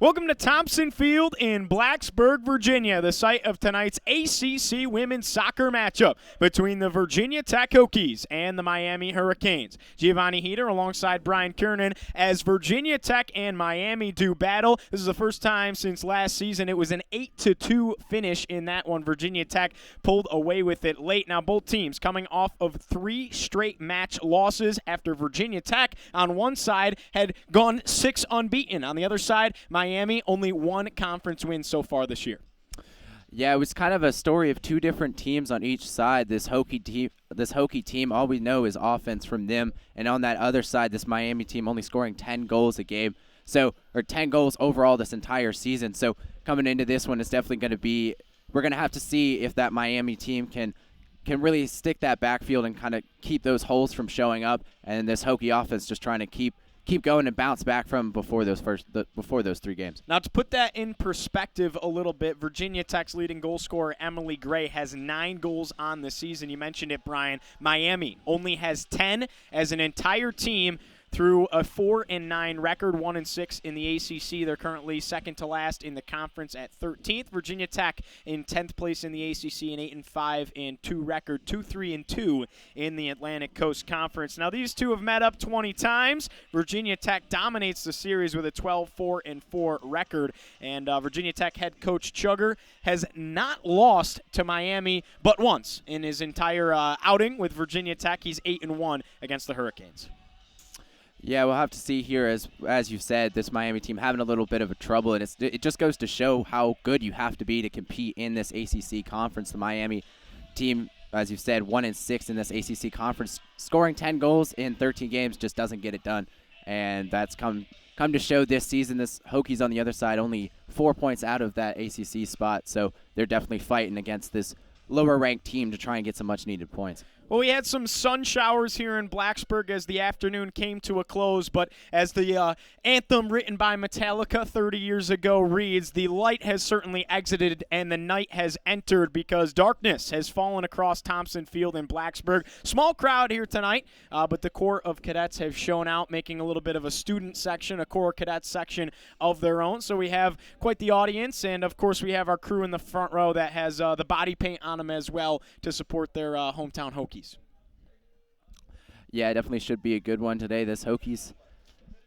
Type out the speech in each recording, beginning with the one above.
Welcome to Thompson Field in Blacksburg, Virginia, the site of tonight's ACC women's soccer matchup between the Virginia Tech Hokies and the Miami Hurricanes. Giovanni here alongside Brian Kearney as Virginia Tech and Miami do battle. This is the first time since last season. It was an 8-2 finish in that one. Virginia Tech pulled away with it late. Now both teams coming off of 3 straight match losses after Virginia Tech on one side had gone 6 unbeaten. On the other side, Miami only 1 conference win so far this year. Yeah, it was kind of a story of 2 different teams on each side. This Hokie team, all we know is offense from them, and on that other side, this Miami team only scoring 10 goals a game, or 10 goals overall this entire season. So coming into this one, it's definitely going to be, we're going to have to see if that Miami team can really stick that backfield and kind of keep those holes from showing up, and this Hokie offense just trying to keep going and bounce back from before those 3 games. Now, to put that in perspective a little bit, Virginia Tech's leading goal scorer, Emily Gray, has 9 goals on the season. You mentioned it, Brian. Miami only has 10 as an entire team through a 4-9 record, 1-6 in the ACC. They're currently second to last in the conference at 13th. Virginia Tech in 10th place in the ACC, an 8-5 2 record, 2-3-2 in the Atlantic Coast Conference. Now these two have met up 20 times. Virginia Tech dominates the series with a 12-4-4 record, and Virginia Tech head coach Chugger has not lost to Miami but once in his entire outing with Virginia Tech. He's 8-1 against the Hurricanes. Yeah, we'll have to see here, as you said, this Miami team having a little bit of a trouble, and it just goes to show how good you have to be to compete in this ACC conference. The Miami team, as you said, 1-6 in this ACC conference, scoring 10 goals in 13 games just doesn't get it done, and that's come to show this season. This Hokies on the other side only 4 points out of that ACC spot, so they're definitely fighting against this lower-ranked team to try and get some much-needed points. Well, we had some sun showers here in Blacksburg as the afternoon came to a close, but as the anthem written by Metallica 30 years ago reads, the light has certainly exited and the night has entered because darkness has fallen across Thompson Field in Blacksburg. Small crowd here tonight, but the Corps of Cadets have shown out, making a little bit of a student section, a Corps of Cadets section of their own. So we have quite the audience, and of course we have our crew in the front row that has the body paint on them as well to support their hometown Hokies. Yeah, it definitely should be a good one today. This Hokies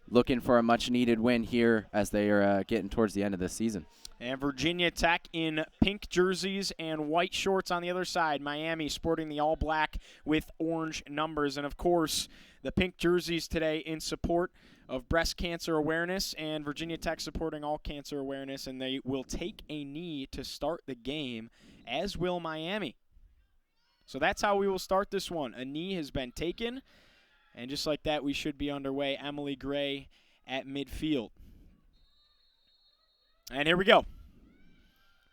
looking for a much-needed win here as they are getting towards the end of the season. And Virginia Tech in pink jerseys and white shorts on the other side. Miami sporting the all-black with orange numbers. And, of course, the pink jerseys today in support of breast cancer awareness, and Virginia Tech supporting all cancer awareness. And they will take a knee to start the game, as will Miami. So that's how we will start this one. A knee has been taken, and just like that, we should be underway. Emily Gray at midfield. And here we go.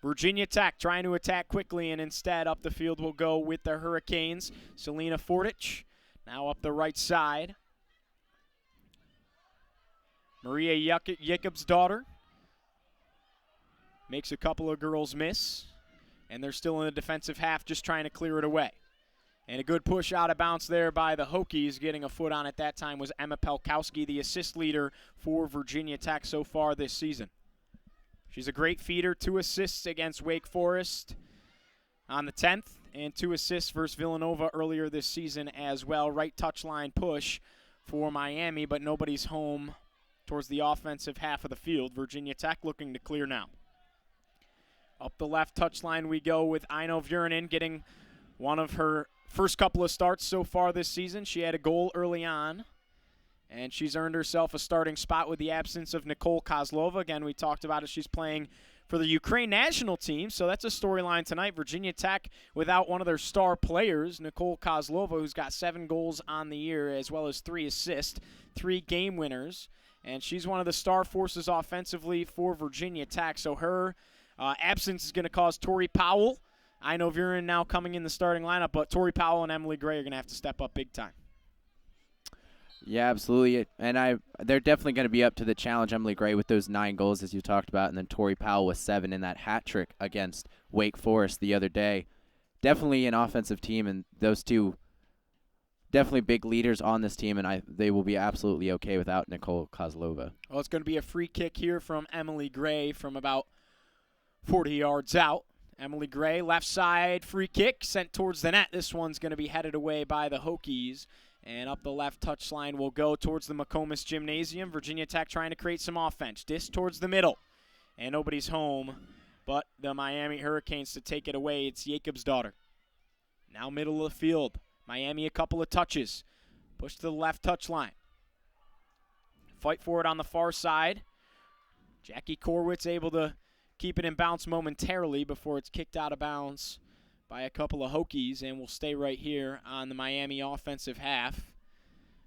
Virginia Tech trying to attack quickly, and instead up the field will go with the Hurricanes. Selena Fordich now up the right side. Maria Jacob's daughter makes a couple of girls miss. And they're still in the defensive half just trying to clear it away. And a good push out of bounds there by the Hokies. Getting a foot on it that time was Emma Pelkowski, the assist leader for Virginia Tech so far this season. She's a great feeder, 2 assists against Wake Forest on the 10th, and 2 assists versus Villanova earlier this season as well. Right touchline push for Miami, but nobody's home towards the offensive half of the field. Virginia Tech looking to clear now. Up the left touchline we go with Aino Vuorinen getting one of her first couple of starts so far this season. She had a goal early on, and she's earned herself a starting spot with the absence of Nicole Kozlova. Again, we talked about it. She's playing for the Ukraine national team, so that's a storyline tonight. Virginia Tech without one of their star players, Nicole Kozlova, who's got 7 goals on the year as well as 3 assists, 3 game winners, and she's one of the star forces offensively for Virginia Tech, so her absence is going to cause Tori Powell. I know Vuorinen now coming in the starting lineup, but Tori Powell and Emily Gray are going to have to step up big time. Yeah, absolutely. And they're definitely going to be up to the challenge, Emily Gray, with those 9 goals, as you talked about, and then Tori Powell with 7 in that hat trick against Wake Forest the other day. Definitely an offensive team, and those two definitely big leaders on this team, and they will be absolutely okay without Nicole Kozlova. Well, it's going to be a free kick here from Emily Gray from about 40 yards out. Emily Gray, left side, free kick, sent towards the net. This one's going to be headed away by the Hokies. And up the left touchline will go towards the McComas Gymnasium. Virginia Tech trying to create some offense. Disc towards the middle. And nobody's home but the Miami Hurricanes to take it away. It's Jacob's daughter. Now middle of the field. Miami a couple of touches. Push to the left touchline. Fight for it on the far side. Jackie Korwitz able to keep it in bounds momentarily before it's kicked out of bounds by a couple of Hokies, and will stay right here on the Miami offensive half.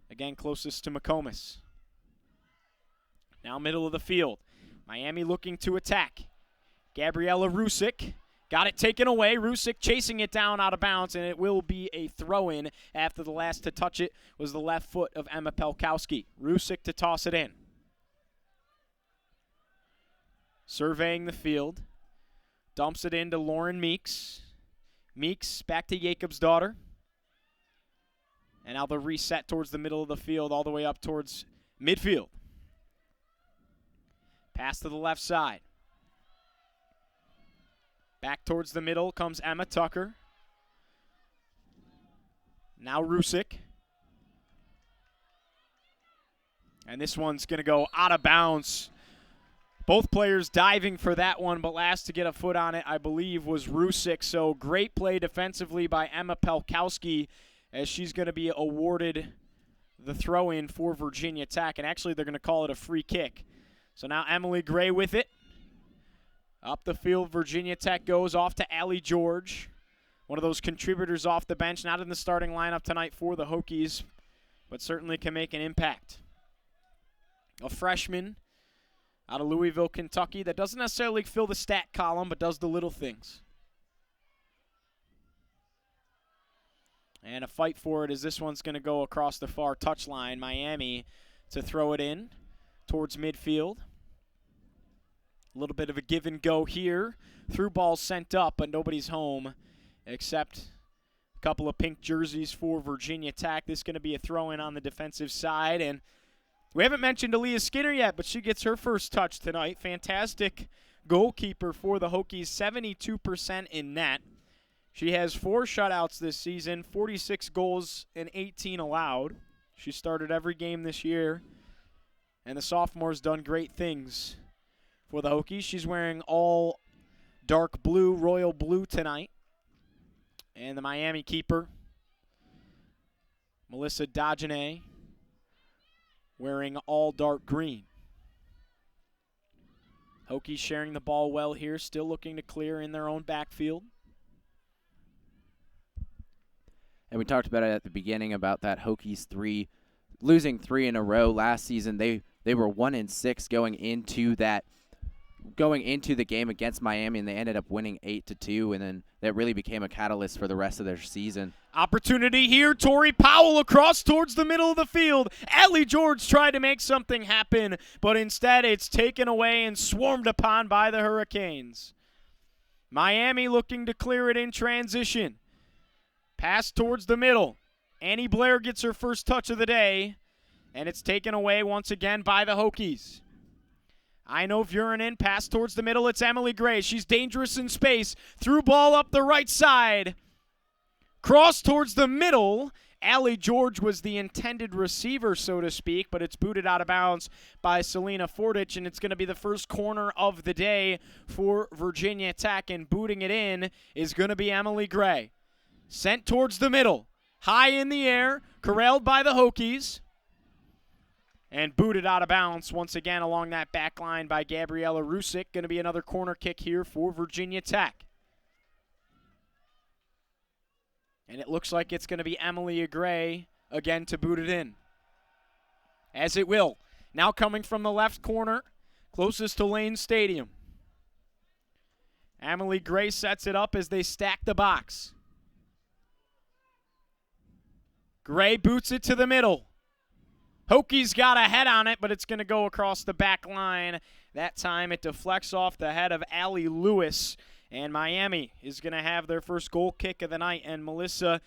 Again, closest to McComas. Now middle of the field. Miami looking to attack. Gabriella Rusick got it taken away. Rusick chasing it down out of bounds, and it will be a throw-in after the last to touch it was the left foot of Emma Pelkowski. Rusick to toss it in. Surveying the field. Dumps it into Lauren Meeks. Meeks back to Jacob's daughter. And now the reset towards the middle of the field all the way up towards midfield. Pass to the left side. Back towards the middle comes Emma Tucker. Now Rusick. And this one's going to go out of bounds. Both players diving for that one, but last to get a foot on it, I believe, was Rusick. So great play defensively by Emma Pelkowski as she's going to be awarded the throw-in for Virginia Tech. And actually, they're going to call it a free kick. So now Emily Gray with it. Up the field, Virginia Tech goes off to Allie George. One of those contributors off the bench, not in the starting lineup tonight for the Hokies, but certainly can make an impact. A freshman out of Louisville, Kentucky, that doesn't necessarily fill the stat column, but does the little things. And a fight for it as this one's going to go across the far touchline. Miami to throw it in towards midfield. A little bit of a give and go here. Through ball sent up, but nobody's home except a couple of pink jerseys for Virginia Tech. This is going to be a throw-in on the defensive side, and we haven't mentioned Aaliyah Skinner yet, but she gets her first touch tonight. Fantastic goalkeeper for the Hokies, 72% in net. She has 4 shutouts this season, 46 goals and 18 allowed. She started every game this year, and the sophomore's done great things for the Hokies. She's wearing all dark blue, royal blue tonight. And the Miami keeper, Melissa Dodgenay, wearing all dark green. Hokies sharing the ball well here, still looking to clear in their own backfield. And we talked about it at the beginning about that Hokies losing 3 in a row last season. They were 1-6 going into the game against Miami, and they ended up winning 8-2, and then that really became a catalyst for the rest of their season. Opportunity here. Tori Powell across towards the middle of the field. Allie George tried to make something happen, but instead it's taken away and swarmed upon by the Hurricanes. Miami looking to clear it in transition. Pass towards the middle. Annie Blair gets her first touch of the day, and it's taken away once again by the Hokies. I know Vurin pass towards the middle. It's Emily Gray. She's dangerous in space. Through ball up the right side. Cross towards the middle. Allie George was the intended receiver, so to speak, but it's booted out of bounds by Selena Fordich, and it's going to be the first corner of the day for Virginia Tech, and booting it in is going to be Emily Gray. Sent towards the middle. High in the air. Corralled by the Hokies. And booted out of bounds once again along that back line by Gabriella Rusick. Going to be another corner kick here for Virginia Tech. And it looks like it's going to be Emily Gray again to boot it in. As it will. Now coming from the left corner, closest to Lane Stadium. Emily Gray sets it up as they stack the box. Gray boots it to the middle. Hokies got a head on it, but it's going to go across the back line. That time it deflects off the head of Allie Lewis, and Miami is going to have their first goal kick of the night, and Melissa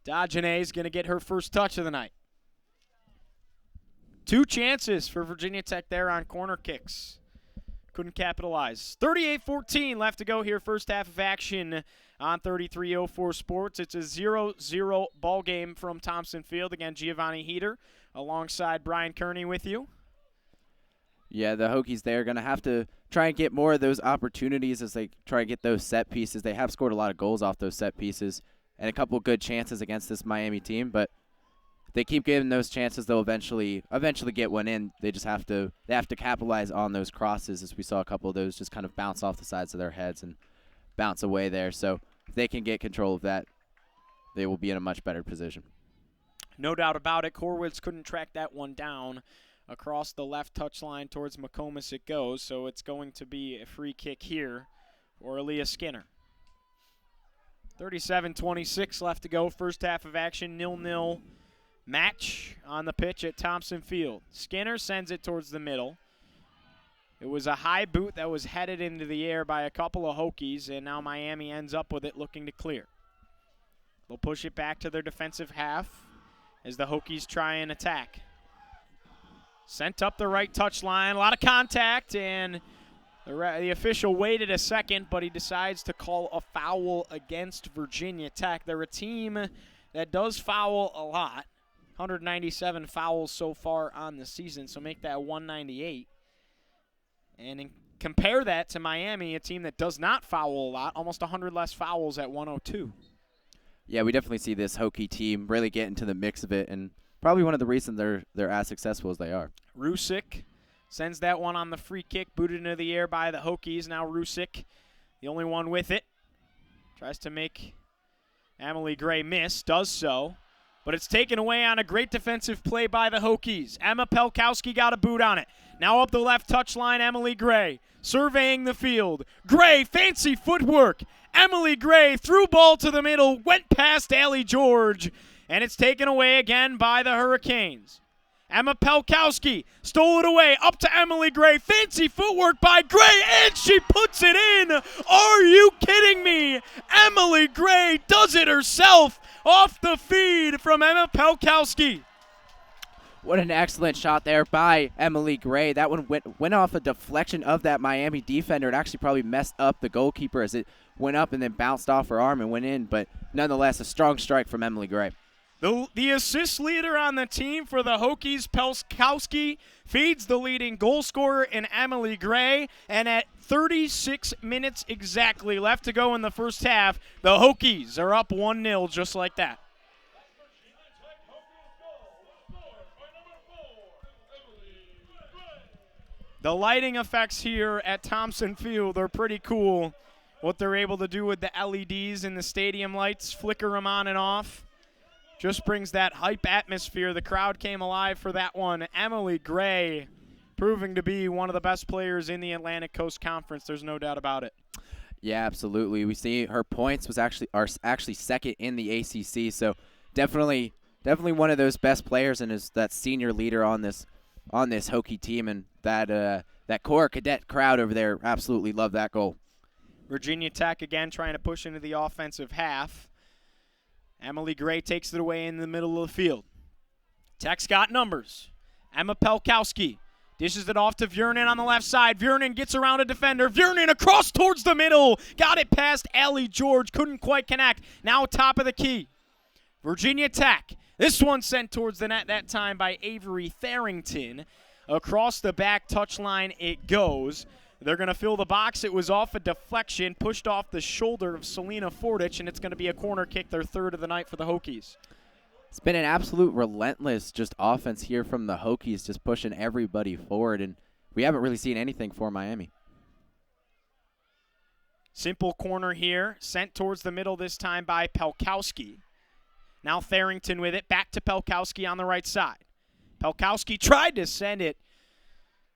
Dagenet going to get her first touch of the night. 2 chances for Virginia Tech there on corner kicks. Couldn't capitalize. 38-14 left to go here, first half of action on 3304 Sports. It's a 0-0 ball game from Thompson Field. Again, Giovanni Heater alongside Brian Kearney with you. Yeah, the Hokies there are going to have to try and get more of those opportunities as they try and get those set pieces. They have scored a lot of goals off those set pieces and a couple of good chances against this Miami team, but if they keep giving those chances, they'll eventually get one in. They have to capitalize on those crosses, as we saw a couple of those just kind of bounce off the sides of their heads and bounce away there. So if they can get control of that, they will be in a much better position. No doubt about it. Corwitz couldn't track that one down. Across the left touchline towards McComas it goes, so it's going to be a free kick here for Aaliyah Skinner. 37-26 left to go, first half of action, 0-0 match on the pitch at Thompson Field. Skinner sends it towards the middle. It was a high boot that was headed into the air by a couple of Hokies, and now Miami ends up with it looking to clear. They'll push it back to their defensive half as the Hokies try and attack. Sent up the right touchline, a lot of contact, and the official waited a second, but he decides to call a foul against Virginia Tech. They're a team that does foul a lot, 197 fouls so far on the season, so make that 198. And compare that to Miami, a team that does not foul a lot, almost 100 less fouls at 102. Yeah, we definitely see this Hokie team really get into the mix of it, and probably one of the reasons they're as successful as they are. Rusick sends that one on the free kick, booted into the air by the Hokies. Now Rusick, the only one with it, tries to make Emily Gray miss, does so, but it's taken away on a great defensive play by the Hokies. Emma Pelkowski got a boot on it. Now up the left touchline, Emily Gray surveying the field. Gray, fancy footwork. Emily Gray, through ball to the middle, went past Allie George, and it's taken away again by the Hurricanes. Emma Pelkowski stole it away, up to Emily Gray. Fancy footwork by Gray, and she puts it in. Are you kidding me? Emily Gray does it herself off the feed from Emma Pelkowski. What an excellent shot there by Emily Gray. That one went off a deflection of that Miami defender. It actually probably messed up the goalkeeper as it went up and then bounced off her arm and went in, but nonetheless, a strong strike from Emily Gray. The assist leader on the team for the Hokies, Pelkowski, feeds the leading goal scorer in Emily Gray. And at 36 minutes exactly left to go in the first half, the Hokies are up 1-0 just like that. The lighting effects here at Thompson Field are pretty cool. What they're able to do with the LEDs and the stadium lights, flicker them on and off. Just brings that hype atmosphere. The crowd came alive for that one. Emily Gray proving to be one of the best players in the Atlantic Coast Conference. There's no doubt about it. Yeah, absolutely. We see her points are actually second in the ACC, so definitely one of those best players and is that senior leader on this Hokie team, and that core cadet crowd over there absolutely love that goal. Virginia Tech again trying to push into the offensive half. Emily Gray takes it away in the middle of the field. Tech's got numbers. Emma Pelkowski dishes it off to Viernan on the left side. Viernan gets around a defender. Viernan across towards the middle. Got it past Allie George. Couldn't quite connect. Now top of the key. Virginia Tech. This one sent towards the net that time by Avery Tharrington. Across the back touchline it goes. They're going to fill the box. It was off a deflection, pushed off the shoulder of Selena Fordich, and it's going to be a corner kick, their third of the night for the Hokies. It's been an absolute relentless just offense here from the Hokies, just pushing everybody forward, and we haven't really seen anything for Miami. Simple corner here, sent towards the middle this time by Pelkowski. Now Tharrington with it, back to Pelkowski on the right side. Pelkowski tried to send it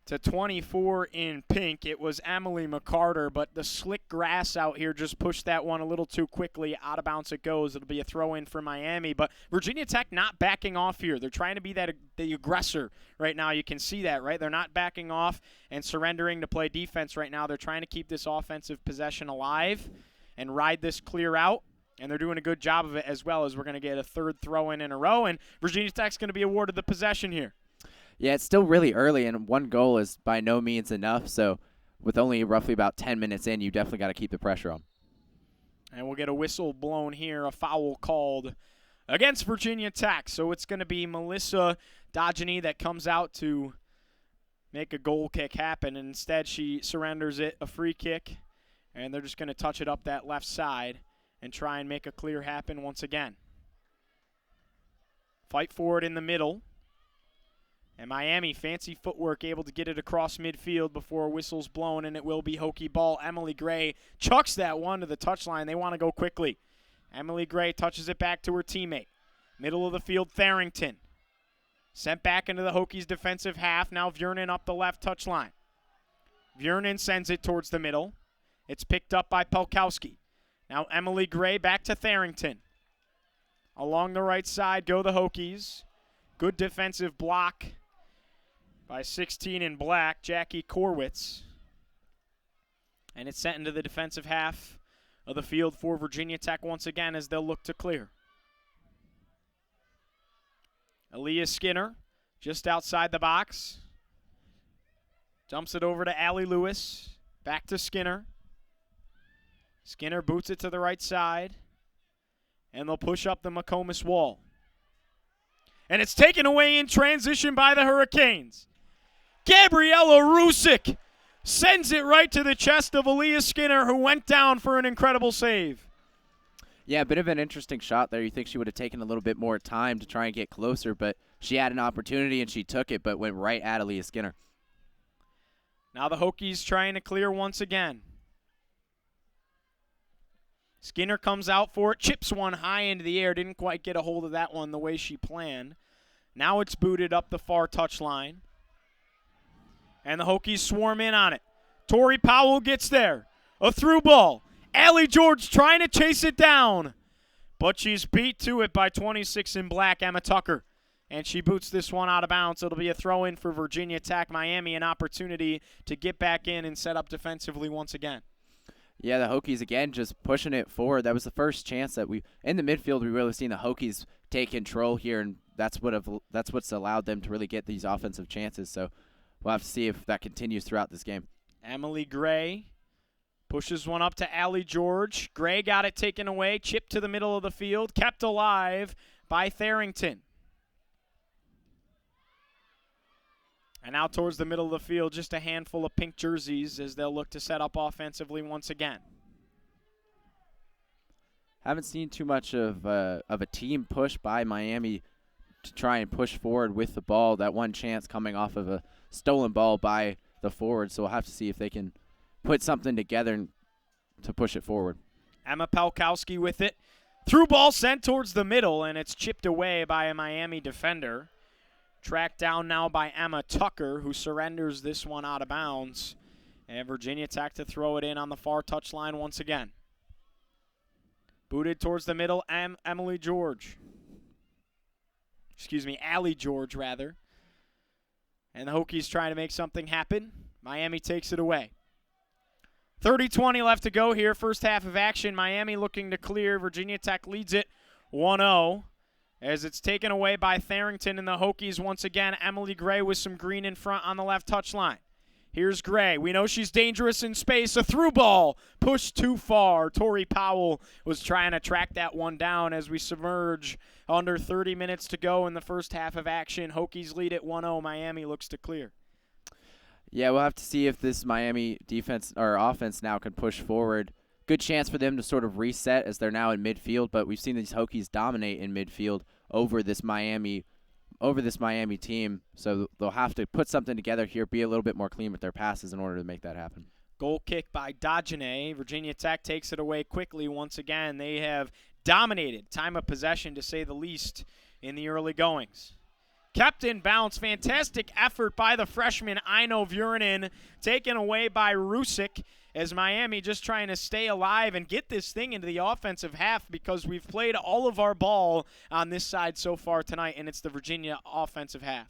to 24 in pink. It was Emily McCarter, but the slick grass out here just pushed that one a little too quickly. Out of bounds it goes. It'll be a throw-in for Miami, but Virginia Tech not backing off here. They're trying to be the aggressor right now. You can see that, right? They're not backing off and surrendering to play defense right now. They're trying to keep this offensive possession alive and ride this clear out. And they're doing a good job of it as well, as we're going to get a third throw in a row, and Virginia Tech's going to be awarded the possession here. Yeah, it's still really early, and 1 goal is by no means enough. So with only roughly about 10 minutes in, you definitely got to keep the pressure on. And we'll get a whistle blown here, a foul called against Virginia Tech. So it's going to be Melissa Dodgeny that comes out to make a goal kick happen. And instead, she surrenders it, a free kick, and they're just going to touch it up that left side and try and make a clear happen once again. Fight for it in the middle. And Miami, fancy footwork, able to get it across midfield before a whistle's blown, and it will be Hokie ball. Emily Gray chucks that one to the touchline. They want to go quickly. Emily Gray touches it back to her teammate. Middle of the field, Tharrington. Sent back into the Hokies' defensive half. Now Viernan up the left touchline. Viernan sends it towards the middle. It's picked up by Pelkowski. Now Emily Gray back to Tharrington. Along the right side go the Hokies. Good defensive block by 16 in black, Jackie Korwitz. And it's sent into the defensive half of the field for Virginia Tech once again as they'll look to clear. Aaliyah Skinner just outside the box. Dumps it over to Allie Lewis. Back to Skinner. Skinner boots it to the right side. And they'll push up the McComas wall. And it's taken away in transition by the Hurricanes. Gabriella Rusick sends it right to the chest of Aaliyah Skinner, who went down for an incredible save. Yeah, a bit of an interesting shot there. You think she would have taken a little bit more time to try and get closer, but she had an opportunity and she took it, but went right at Aaliyah Skinner. Now the Hokies trying to clear once again. Skinner comes out for it, chips one high into the air, didn't quite get a hold of that one the way she planned. Now it's booted up the far touchline. And the Hokies swarm in on it. Tori Powell gets there. A through ball. Allie George trying to chase it down. But she's beat to it by 26 in black, Emma Tucker. And she boots this one out of bounds. It'll be a throw-in for Virginia Tech. Miami an opportunity to get back in and set up defensively once again. Yeah, the Hokies, again, just pushing it forward. That was the first chance that in the midfield, we really seen the Hokies take control here, and that's what's allowed them to really get these offensive chances. So we'll have to see if that continues throughout this game. Emily Gray pushes one up to Allie George. Gray got it taken away, chipped to the middle of the field, kept alive by Tharrington. And now towards the middle of the field, just a handful of pink jerseys as they'll look to set up offensively once again. Haven't seen too much of a team push by Miami to try and push forward with the ball. That one chance coming off of a stolen ball by the forward, so we'll have to see if they can put something together to push it forward. Emma Pelkowski with it. Through ball sent towards the middle, and it's chipped away by a Miami defender. Tracked down now by Emma Tucker, who surrenders this one out of bounds. And Virginia Tech to throw it in on the far touchline once again. Booted towards the middle, Allie George, rather. And the Hokies trying to make something happen. Miami takes it away. 30-20 left to go here, first half of action. Miami looking to clear. Virginia Tech leads it 1-0. As it's taken away by Tharrington and the Hokies once again. Emily Gray with some green in front on the left touchline. Here's Gray. We know she's dangerous in space. A through ball pushed too far. Tori Powell was trying to track that one down as we submerge under 30 minutes to go in the first half of action. Hokies lead at 1-0. Miami looks to clear. Yeah, we'll have to see if this Miami defense or offense now can push forward. Good chance for them to sort of reset as they're now in midfield, but we've seen these Hokies dominate in midfield over this Miami team. So they'll have to put something together here, be a little bit more clean with their passes in order to make that happen. Goal kick by Dodgeny. Virginia Tech takes it away quickly once again. They have dominated time of possession, to say the least, in the early goings. Kept in bounds. Fantastic effort by the freshman Ino Viernan, taken away by Rusick, as Miami just trying to stay alive and get this thing into the offensive half, because we've played all of our ball on this side so far tonight, and it's the Virginia offensive half.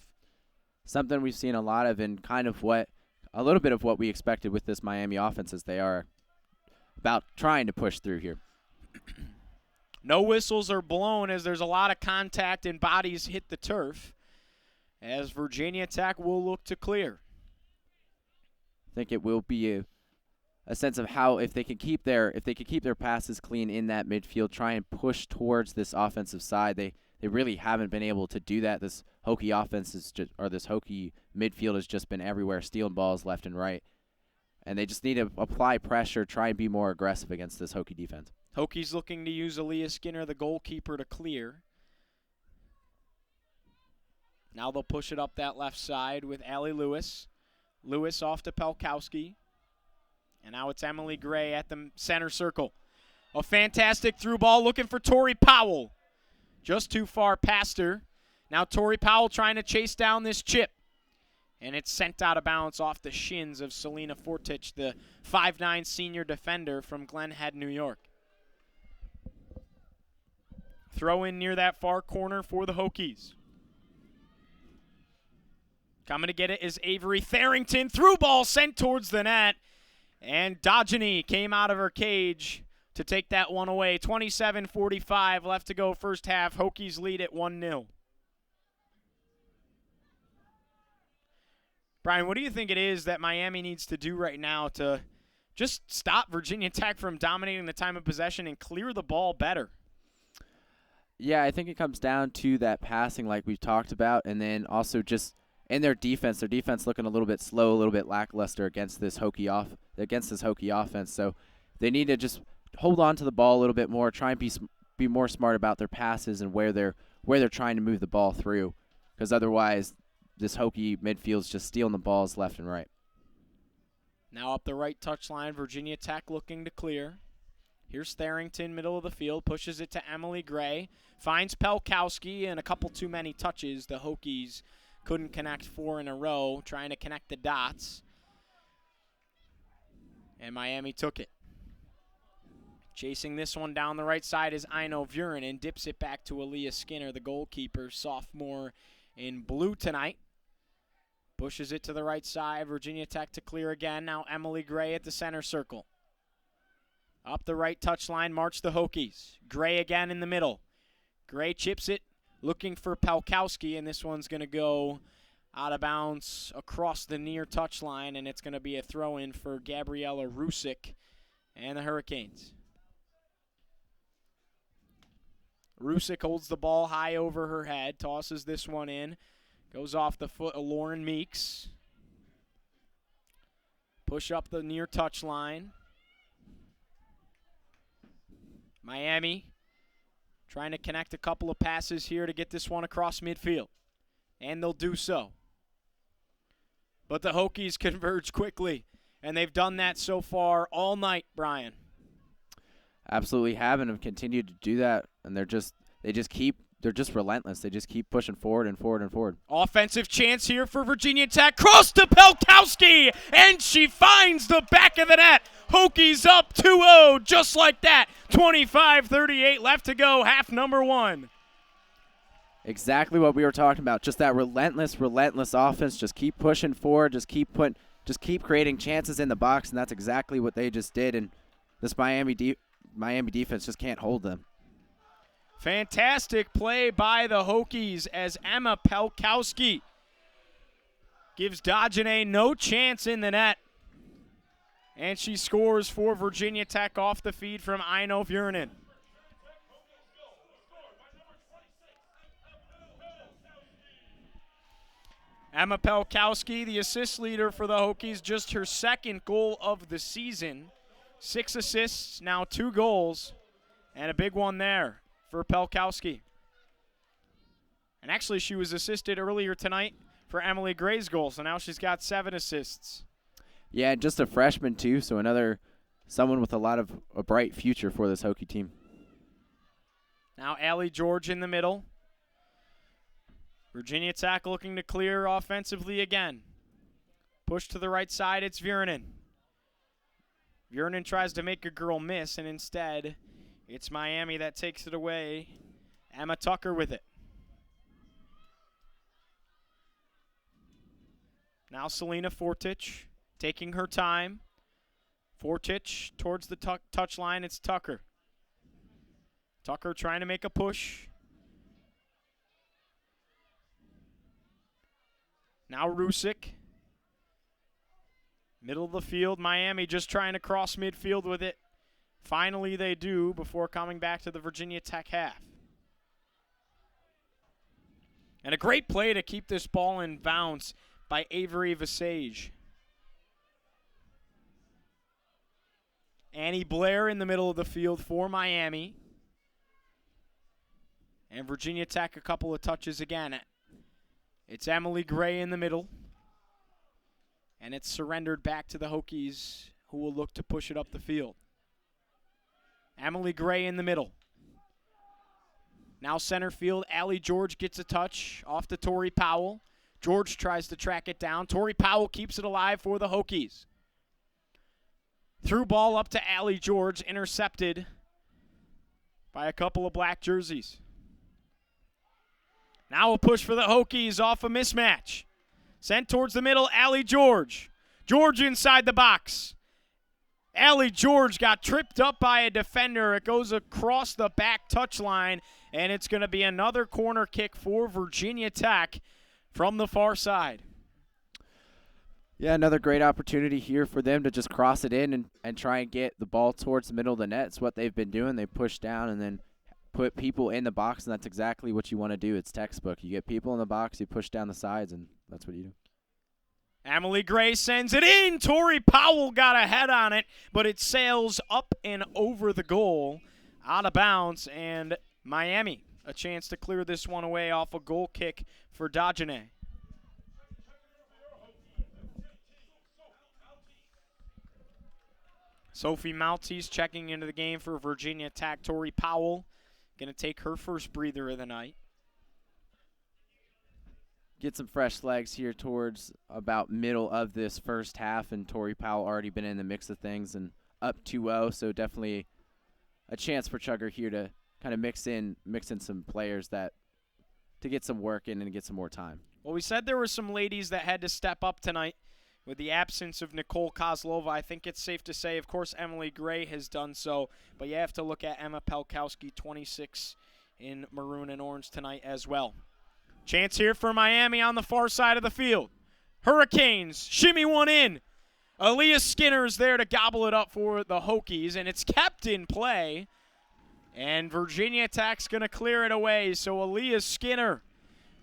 Something we've seen a lot of, and kind of a little bit of what we expected with this Miami offense, as they are about trying to push through here. No whistles are blown as there's a lot of contact and bodies hit the turf, as Virginia Tech will look to clear. I think it will be a sense of how if they can keep their passes clean in that midfield, try and push towards this offensive side. They really haven't been able to do that. This Hokie offense this Hokie midfield has just been everywhere, stealing balls left and right. And they just need to apply pressure, try and be more aggressive against this Hokie defense. Hokies looking to use Aaliyah Skinner, the goalkeeper, to clear. Now they'll push it up that left side with Allie Lewis. Lewis off to Pelkowski. And now it's Emily Gray at the center circle. A fantastic through ball looking for Tori Powell. Just too far past her. Now Tori Powell trying to chase down this chip. And it's sent out of bounds off the shins of Selena Fortich, the 5'9" senior defender from Glen Head, New York. Throw in near that far corner for the Hokies. Coming to get it is Avery Tharrington. Through ball sent towards the net. And Dodgeny came out of her cage to take that one away. 27:45 left to go first half. Hokies lead at 1-0. Brian, what do you think it is that Miami needs to do right now to just stop Virginia Tech from dominating the time of possession and clear the ball better? Yeah, I think it comes down to that passing like we've talked about, and then also just in their defense looking a little bit slow, a little bit lackluster against this Hokie offense. So they need to just hold on to the ball a little bit more, try and be more smart about their passes and where they're trying to move the ball through, because otherwise this Hokie midfield's just stealing the balls left and right. Now up the right touchline, Virginia Tech looking to clear. Here's Tharrington, middle of the field, pushes it to Emily Gray, finds Pelkowski, and a couple too many touches. The Hokies couldn't connect 4 in a row, trying to connect the dots. And Miami took it. Chasing this one down the right side is Aino Vurin and dips it back to Aaliyah Skinner, the goalkeeper, sophomore in blue tonight. Pushes it to the right side. Virginia Tech to clear again. Now Emily Gray at the center circle. Up the right touchline, march the Hokies. Gray again in the middle. Gray chips it, looking for Pelkowski, and this one's going to go out of bounds across the near touchline, and it's going to be a throw-in for Gabriella Rusick and the Hurricanes. Rusick holds the ball high over her head, tosses this one in, goes off the foot of Lauren Meeks. Push up the near touchline. Miami trying to connect a couple of passes here to get this one across midfield, and they'll do so. But the Hokies converge quickly, and they've done that so far all night, Brian. Absolutely have, and have continued to do that, and they're just relentless. They just keep pushing forward and forward and forward. Offensive chance here for Virginia Tech. Cross to Pelkowski, and she finds the back of the net. Hokies up 2-0, just like that. 25:38 left to go, half number 1. Exactly what we were talking about. Just that relentless offense. Just keep pushing forward. Just keep creating chances in the box, and that's exactly what they just did. And this Miami defense just can't hold them. Fantastic play by the Hokies as Emma Pelkowski gives Dodgeny no chance in the net. And she scores for Virginia Tech off the feed from Aino Vurin. Emma Pelkowski, the assist leader for the Hokies, just her second goal of the season. 6 assists, now 2 goals, and a big one there for Pelkowski. And actually, she was assisted earlier tonight for Emily Gray's goal, so now she's got 7 assists. Yeah, and just a freshman too, so someone with a bright future for this Hokie team. Now Allie George in the middle. Virginia Tech looking to clear offensively again. Push to the right side, it's Vurin. Vurin tries to make a girl miss, and instead, it's Miami that takes it away. Emma Tucker with it. Now Selena Fortich taking her time. Fortich towards the touch line, it's Tucker. Tucker trying to make a push. Now Rusick. Middle of the field, Miami just trying to cross midfield with it. Finally they do before coming back to the Virginia Tech half. And a great play to keep this ball in bounds by Avery Visage. Annie Blair in the middle of the field for Miami. And Virginia Tech a couple of touches again. It's Emily Gray in the middle. And it's surrendered back to the Hokies, who will look to push it up the field. Emily Gray in the middle. Now center field, Allie George gets a touch off to Tori Powell. George tries to track it down. Tori Powell keeps it alive for the Hokies. Through ball up to Allie George, intercepted by a couple of black jerseys. Now a push for the Hokies off a mismatch. Sent towards the middle, Allie George. George inside the box. Allie George got tripped up by a defender. It goes across the back touchline, and it's going to be another corner kick for Virginia Tech from the far side. Yeah, another great opportunity here for them to just cross it in and try and get the ball towards the middle of the net. It's what they've been doing. They push down and then put people in the box, and that's exactly what you want to do. It's textbook. You get people in the box, you push down the sides, and that's what you do. Emily Gray sends it in. Tori Powell got a head on it, but it sails up and over the goal, out of bounds, and Miami a chance to clear this one away off a goal kick for Dajane. Sophie Maltese checking into the game for Virginia Tech. Tori Powell going to take her first breather of the night. Get some fresh legs here towards about middle of this first half, and Tori Powell already been in the mix of things and up 2-0, so definitely a chance for Chugger here to kind of mix in some players that to get some work in and get some more time. Well, we said there were some ladies that had to step up tonight with the absence of Nicole Kozlova. I think it's safe to say, of course, Emily Gray has done so, but you have to look at Emma Pelkowski, 26 in maroon and orange tonight as well. Chance here for Miami on the far side of the field. Hurricanes shimmy one in. Aaliyah Skinner's there to gobble it up for the Hokies, and it's kept in play. And Virginia Tech's going to clear it away. So Aaliyah Skinner,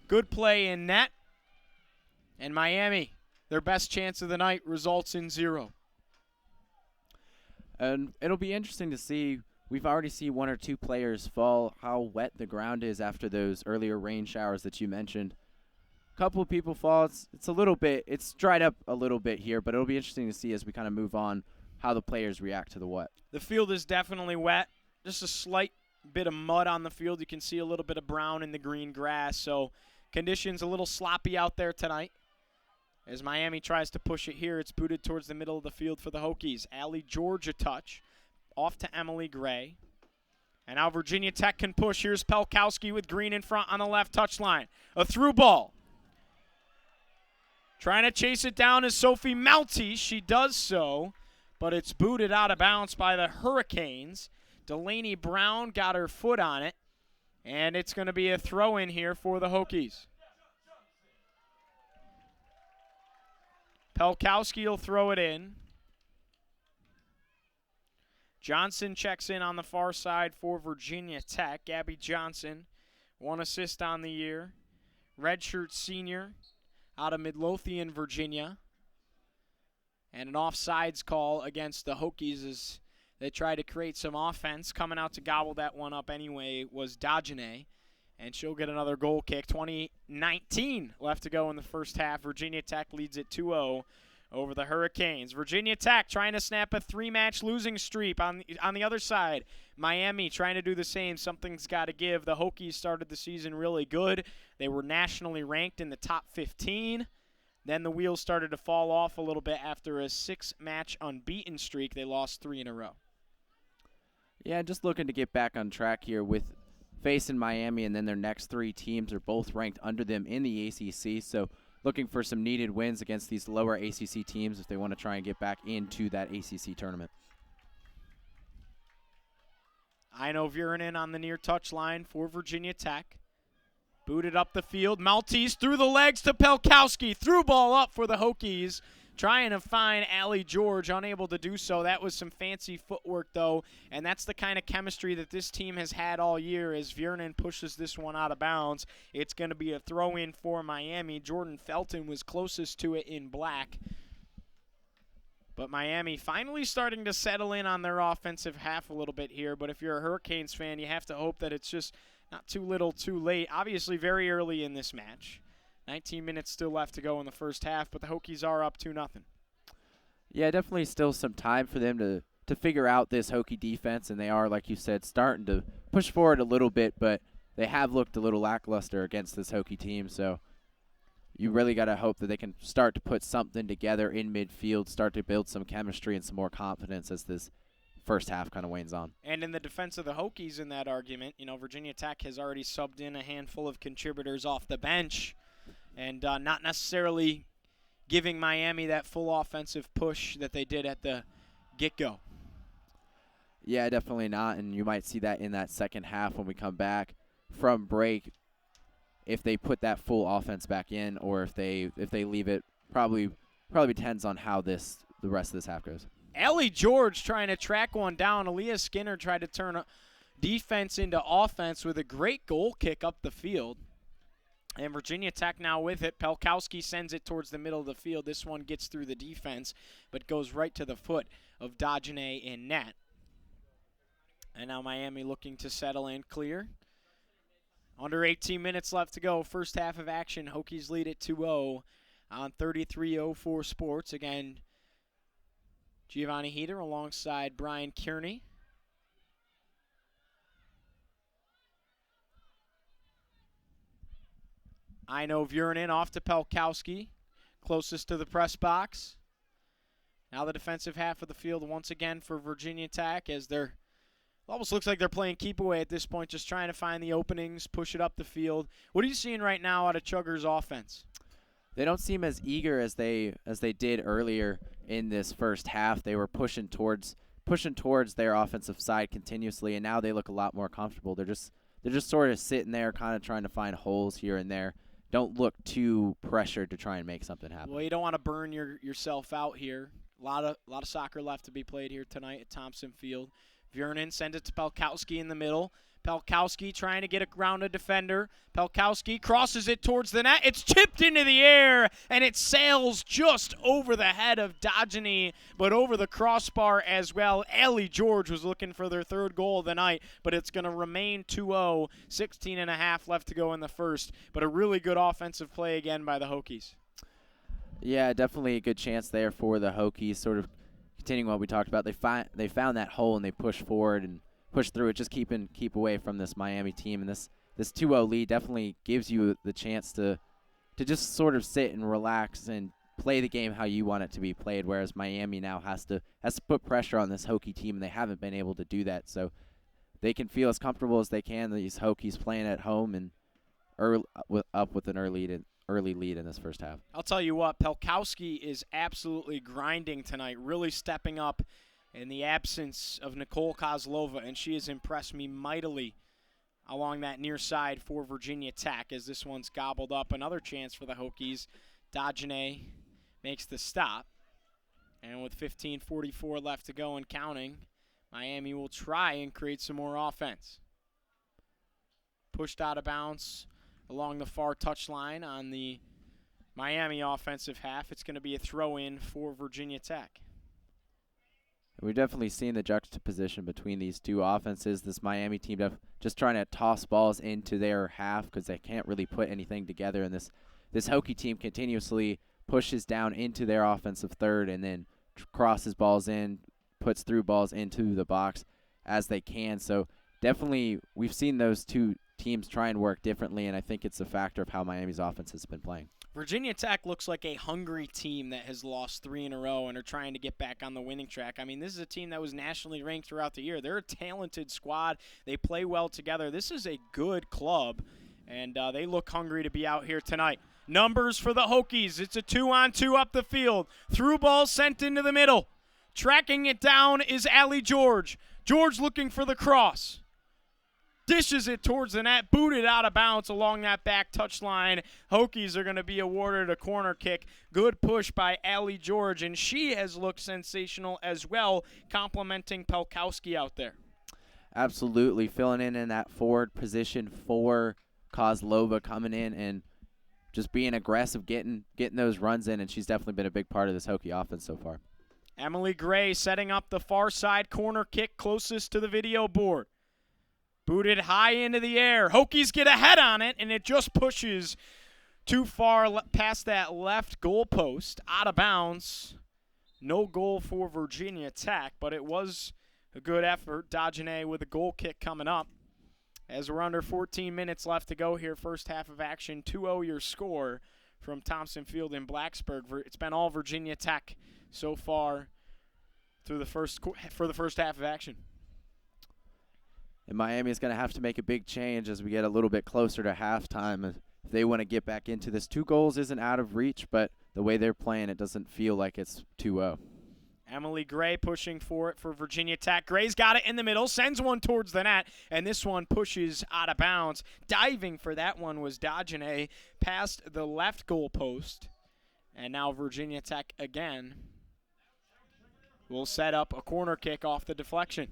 good play in net. And Miami, their best chance of the night, results in 0. And it'll be interesting to see. We've already seen 1 or 2 players fall, how wet the ground is after those earlier rain showers that you mentioned. A couple of people fall. It's a little bit, it's dried up a little bit here, but it'll be interesting to see as we kind of move on how the players react to the wet. The field is definitely wet. Just a slight bit of mud on the field. You can see a little bit of brown in the green grass. So conditions a little sloppy out there tonight. As Miami tries to push it here, it's booted towards the middle of the field for the Hokies. Allie George a touch. Off to Emily Gray. And now Virginia Tech can push. Here's Pelkowski with Green in front on the left touchline. A through ball. Trying to chase it down is Sophie Maltese. She does so, but it's booted out of bounds by the Hurricanes. Delaney Brown got her foot on it, and it's going to be a throw in here for the Hokies. Pelkowski will throw it in. Johnson checks in on the far side for Virginia Tech. Gabby Johnson, 1 assist on the year. Redshirt senior out of Midlothian, Virginia. And an offsides call against the Hokies as they try to create some offense. Coming out to gobble that one up anyway was Dajane. And she'll get another goal kick. 20-19 left to go in the first half. Virginia Tech leads it 2-0. Over the Hurricanes. Virginia Tech trying to snap a 3-match losing streak on the other side. Miami trying to do the same. Something's got to give. The Hokies started the season really good. They were nationally ranked in the top 15. Then the wheels started to fall off a little bit after a 6-match unbeaten streak. They lost 3 in a row. Yeah, just looking to get back on track here with facing Miami, and then their next 3 teams are both ranked under them in the ACC. So looking for some needed wins against these lower ACC teams if they want to try and get back into that ACC tournament. I know Vierinen on the near touchline for Virginia Tech. Booted up the field. Maltese through the legs to Pelkowski. Threw ball up for the Hokies. Trying to find Allie George, unable to do so. That was some fancy footwork, though, and that's the kind of chemistry that this team has had all year as Vierinen pushes this one out of bounds. It's going to be a throw-in for Miami. Jordan Felton was closest to it in black. But Miami finally starting to settle in on their offensive half a little bit here. But if you're a Hurricanes fan, you have to hope that it's just not too little too late. Obviously very early in this match. 19 minutes still left to go in the first half, but the Hokies are up 2-0. Yeah, definitely still some time for them to figure out this Hokie defense, and they are, like you said, starting to push forward a little bit, but they have looked a little lackluster against this Hokie team, so you really got to hope that they can start to put something together in midfield, start to build some chemistry and some more confidence as this first half kind of wanes on. And in the defense of the Hokies in that argument, Virginia Tech has already subbed in a handful of contributors off the bench, and not necessarily giving Miami that full offensive push that they did at the get-go. Yeah, definitely not, and you might see that in that second half when we come back from break, if they put that full offense back in or if they leave it. Probably depends on how the rest of this half goes. Allie George trying to track one down. Aaliyah Skinner tried to turn defense into offense with a great goal kick up the field. And Virginia Tech now with it. Pelkowski sends it towards the middle of the field. This one gets through the defense, but goes right to the foot of Dajane in net. And now Miami looking to settle in clear. Under 18 minutes left to go. First half of action. Hokies lead at 2-0 on 3304 Sports. Again, Giovanni Heater alongside Brian Kearney. I know Vierinen off to Pelkowski, closest to the press box. Now the defensive half of the field once again for Virginia Tech as they're almost looks like they're playing keep away at this point, just trying to find the openings, push it up the field. What are you seeing right now out of Chugger's offense? They don't seem as eager as they did earlier in this first half. They were pushing towards their offensive side continuously, and now they look a lot more comfortable. They're just sort of sitting there, kind of trying to find holes here and there. Don't look too pressured to try and make something happen. Well, you don't want to burn yourself out here. A lot of soccer left to be played here tonight at Thompson Field. Vierinen sends it to Pelkowski in the middle. Pelkowski trying to get around a defender. Pelkowski crosses it towards the net. It's chipped into the air, and it sails just over the head of Dajane, but over the crossbar as well. Allie George was looking for their third goal of the night, but it's going to remain 2-0. 16 and a half left to go in the first, but a really good offensive play again by the Hokies. Yeah, definitely a good chance there for the Hokies, sort of continuing what we talked about. They found that hole, and they pushed forward and push through it, just keep away from this Miami team. And this 2-0 lead definitely gives you the chance to just sort of sit and relax and play the game how you want it to be played, whereas Miami now has to put pressure on this Hokie team, and they haven't been able to do that. So they can feel as comfortable as they can, these Hokies playing at home and up with an early lead in this first half. I'll tell you what, Pelkowski is absolutely grinding tonight, really stepping up in the absence of Nicole Kozlova, and she has impressed me mightily along that near side for Virginia Tech as this one's gobbled up. Another chance for the Hokies. Dajane makes the stop, and with 15:44 left to go and counting, Miami will try and create some more offense. Pushed out of bounds along the far touchline on the Miami offensive half. It's going to be a throw-in for Virginia Tech. We've definitely seen the juxtaposition between these two offenses. This Miami team just trying to toss balls into their half because they can't really put anything together. And this Hokie team continuously pushes down into their offensive third and then crosses balls in, puts through balls into the box as they can. So definitely we've seen those two teams try and work differently, and I think it's a factor of how Miami's offense has been playing. Virginia Tech looks like a hungry team that has lost 3 in a row and are trying to get back on the winning track. I mean, this is a team that was nationally ranked throughout the year. They're a talented squad. They play well together. This is a good club, and they look hungry to be out here tonight. Numbers for the Hokies. It's a 2-on-2 up the field. Through ball sent into the middle. Tracking it down is Allie George. George looking for the cross. dishes it towards the net, booted out of bounds along that back touchline. Hokies are going to be awarded a corner kick. Good push by Allie George, and she has looked sensational as well, complimenting Pelkowski out there. Absolutely, filling in that forward position for Kozlova, coming in and just being aggressive, getting those runs in, and she's definitely been a big part of this Hokie offense so far. Emily Gray setting up the far side corner kick closest to the video board. Booted high into the air. Hokies get a head on it, and it just pushes too far past that left goal post, out of bounds. No goal for Virginia Tech, but it was a good effort. Dodgenay with a goal kick coming up. As we're under 14 minutes left to go here, first half of action, 2-0 your score from Thompson Field in Blacksburg. It's been all Virginia Tech so far for the first half of action. And Miami is going to have to make a big change as we get a little bit closer to halftime. If they want to get back into this, 2 goals isn't out of reach, but the way they're playing, it doesn't feel like it's 2-0. Emily Gray pushing for it for Virginia Tech. Gray's got it in the middle, sends one towards the net, and this one pushes out of bounds. Diving for that one was Dodgenay past the left goal post. And now Virginia Tech again will set up a corner kick off the deflection.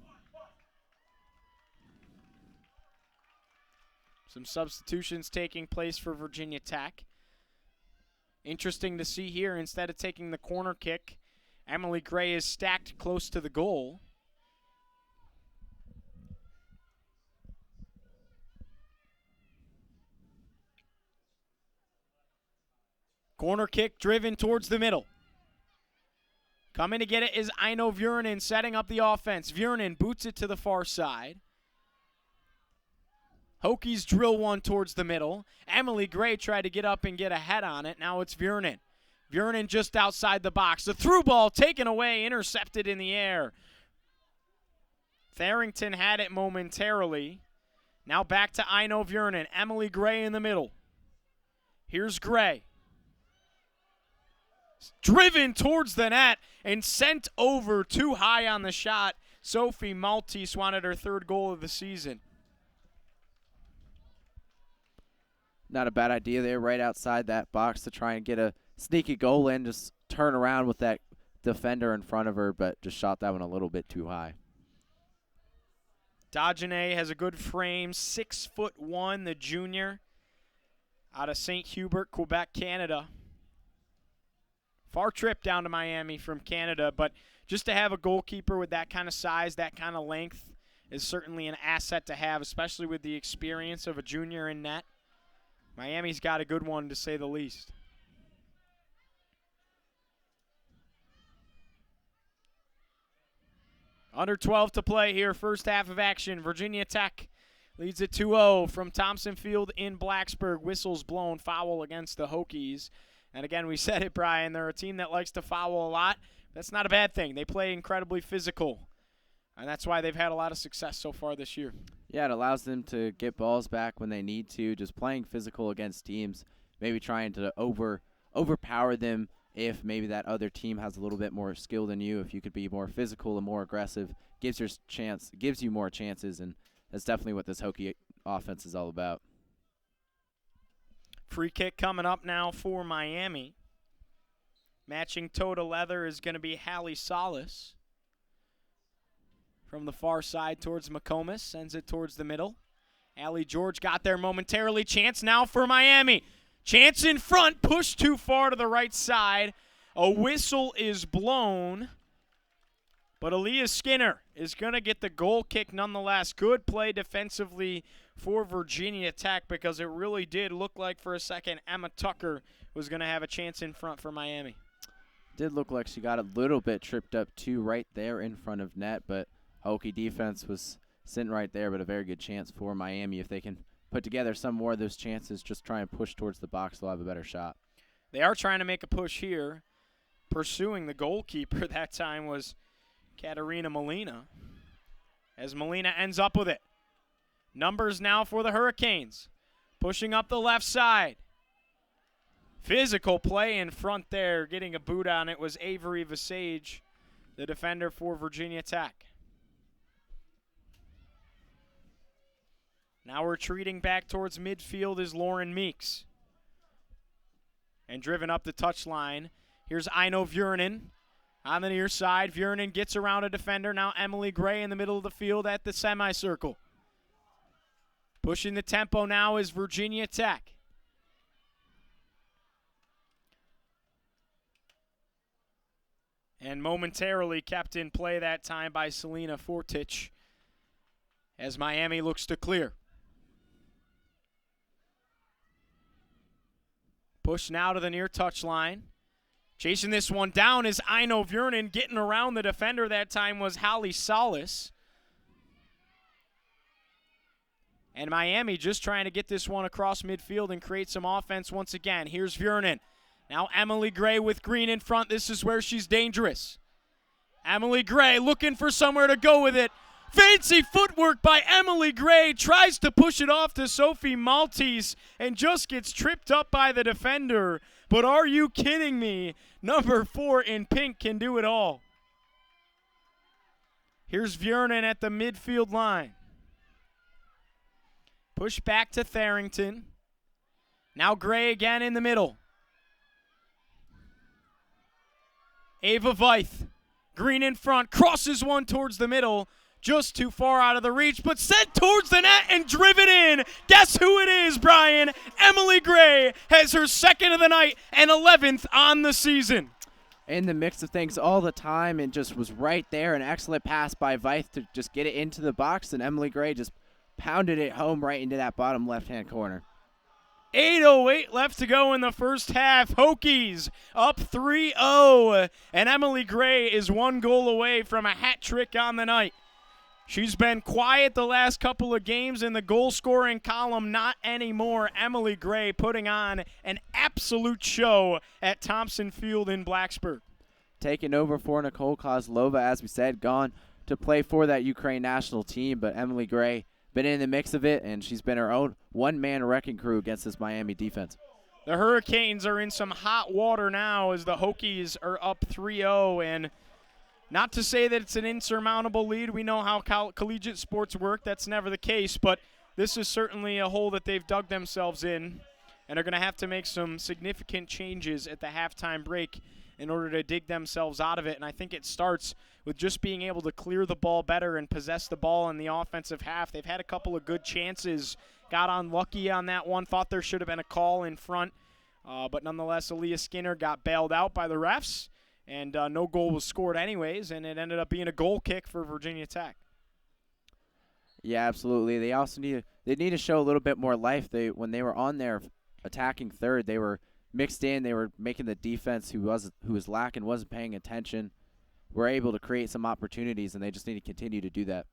Some substitutions taking place for Virginia Tech. Interesting to see here, instead of taking the corner kick, Emily Gray is stacked close to the goal. Corner kick driven towards the middle. Coming to get it is Aino Vurenin setting up the offense. Vurenin boots it to the far side. Hokies drill one towards the middle. Emily Gray tried to get up and get a head on it. Now it's Vurenin. Vurenin just outside the box. The through ball taken away, intercepted in the air. Tharrington had it momentarily. Now back to Aino Vurenin. Emily Gray in the middle. Here's Gray. Driven towards the net and sent over too high on the shot. Sophie Maltese wanted her 3rd goal of the season. Not a bad idea there, right outside that box to try and get a sneaky goal in. Just turn around with that defender in front of her, but just shot that one a little bit too high. Dodgenay has a good frame, 6'1", the junior, out of St. Hubert, Quebec, Canada. Far trip down to Miami from Canada, but just to have a goalkeeper with that kind of size, that kind of length, is certainly an asset to have, especially with the experience of a junior in net. Miami's got a good one, to say the least. Under 12 to play here, first half of action. Virginia Tech leads it 2-0 from Thompson Field in Blacksburg. Whistles blown, foul against the Hokies. And again, we said it, Brian, they're a team that likes to foul a lot. That's not a bad thing. They play incredibly physical, and that's why they've had a lot of success so far this year. Yeah, it allows them to get balls back when they need to, just playing physical against teams, maybe trying to overpower them if maybe that other team has a little bit more skill than you. If you could be more physical and more aggressive, gives you more chances, and that's definitely what this Hokie offense is all about. Free kick coming up now for Miami. Matching toe to leather is going to be Hallie Solis. From the far side towards McComas, sends it towards the middle. Allie George got there momentarily. Chance now for Miami. Chance in front, pushed too far to the right side. A whistle is blown, but Aaliyah Skinner is going to get the goal kick nonetheless. Good play defensively for Virginia Tech, because it really did look like for a second Emma Tucker was going to have a chance in front for Miami. Did look like she got a little bit tripped up too right there in front of net, but Hokie defense was sitting right there, but a very good chance for Miami. If they can put together some more of those chances, just try and push towards the box, they'll have a better shot. They are trying to make a push here. Pursuing the goalkeeper that time was Katarina Molina, as Molina ends up with it. Numbers now for the Hurricanes. Pushing up the left side. Physical play in front there. Getting a boot on it was Avery Visage, the defender for Virginia Tech. Now retreating back towards midfield is Lauren Meeks. And driven up the touchline. Here's Aino Viernen on the near side. Viernen gets around a defender. Now Emily Gray in the middle of the field at the semicircle. Pushing the tempo now is Virginia Tech. And momentarily kept in play that time by Selena Fortich as Miami looks to clear. Push now to the near touchline. Chasing this one down is Aino Viernen. Getting around the defender that time was Hallie Salas. And Miami just trying to get this one across midfield and create some offense once again. Here's Viernen. Now Emily Gray with Green in front. This is where she's dangerous. Emily Gray looking for somewhere to go with it. Fancy footwork by Emily Gray. Tries to push it off to Sophie Maltese and just gets tripped up by the defender. But are you kidding me? Number 4 in pink can do it all. Here's Viernen at the midfield line. Push back to Tharrington. Now Gray again in the middle. Ava Veith. Green in front. Crosses one towards the middle. Just too far out of the reach, but sent towards the net and driven in. Guess who it is, Brian? Emily Gray has her second of the night and 11th on the season. In the mix of things all the time and just was right there. An excellent pass by Veith to just get it into the box, and Emily Gray just pounded it home right into that bottom left-hand corner. 8:08 left to go in the first half. Hokies up 3-0, and Emily Gray is one goal away from a hat trick on the night. She's been quiet the last couple of games in the goal-scoring column. Not anymore. Emily Gray putting on an absolute show at Thompson Field in Blacksburg. Taking over for Nicole Kozlova, as we said, gone to play for that Ukraine national team, but Emily Gray been in the mix of it, and she's been her own one-man wrecking crew against this Miami defense. The Hurricanes are in some hot water now as the Hokies are up 3-0, and not to say that it's an insurmountable lead. We know how collegiate sports work. That's never the case, but this is certainly a hole that they've dug themselves in and are going to have to make some significant changes at the halftime break in order to dig themselves out of it. And I think it starts with just being able to clear the ball better and possess the ball in the offensive half. They've had a couple of good chances, got unlucky on that one, thought there should have been a call in front, but nonetheless, Aaliyah Skinner got bailed out by the refs. And no goal was scored anyways, and it ended up being a goal kick for Virginia Tech. Yeah, absolutely. They also need to show a little bit more life. When they were on their attacking third, they were mixed in. They were making the defense who was lacking, wasn't paying attention, were able to create some opportunities, and they just need to continue to do that.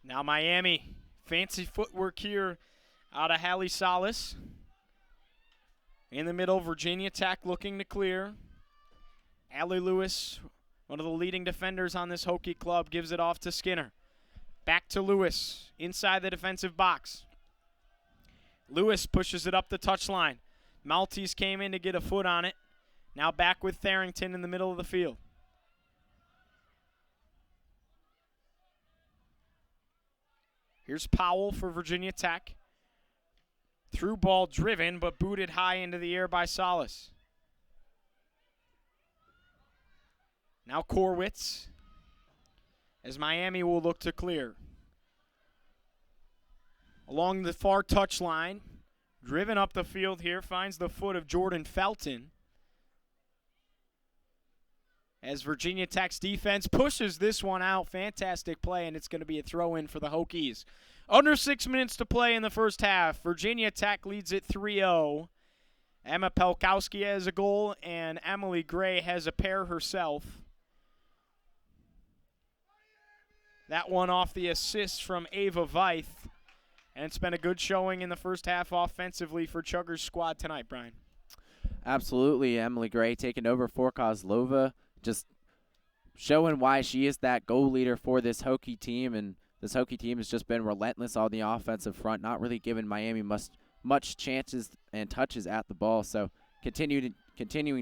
Now Miami, fancy footwork here out of Hallie Salas. In the middle, Virginia Tech looking to clear. Allie Lewis, one of the leading defenders on this Hokie club, gives it off to Skinner. Back to Lewis, inside the defensive box. Lewis pushes it up the touchline. Maltese came in to get a foot on it. Now back with Tharrington in the middle of the field. Here's Powell for Virginia Tech. Through ball driven, but booted high into the air by Salas. Now Korwitz, as Miami will look to clear. Along the far touchline, driven up the field here, finds the foot of Jordan Felton. As Virginia Tech's defense pushes this one out. Fantastic play, and it's going to be a throw-in for the Hokies. Under 6 minutes to play in the first half. Virginia Tech leads it 3-0. Emma Pelkowski has a goal, and Emily Gray has a pair herself. That one off the assist from Ava Veith. And it's been a good showing in the first half offensively for Chugger's squad tonight, Brian. Absolutely. Emily Gray taking over for Kozlova, just showing why she is that goal leader for this Hokie team. And this Hokie team has just been relentless on the offensive front, not really giving Miami much chances and touches at the ball. So continuing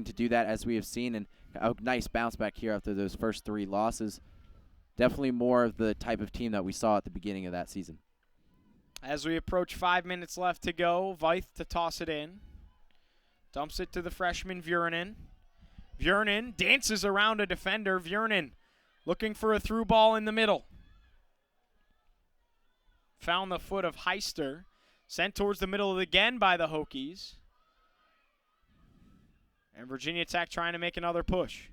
to do that as we have seen, and a nice bounce back here after those first 3 losses. Definitely more of the type of team that we saw at the beginning of that season. As we approach 5 minutes left to go, Veith to toss it in. Dumps it to the freshman Viernen. Viernen dances around a defender. Viernen looking for a through ball in the middle. Found the foot of Heister. Sent towards the middle again by the Hokies. And Virginia Tech trying to make another push.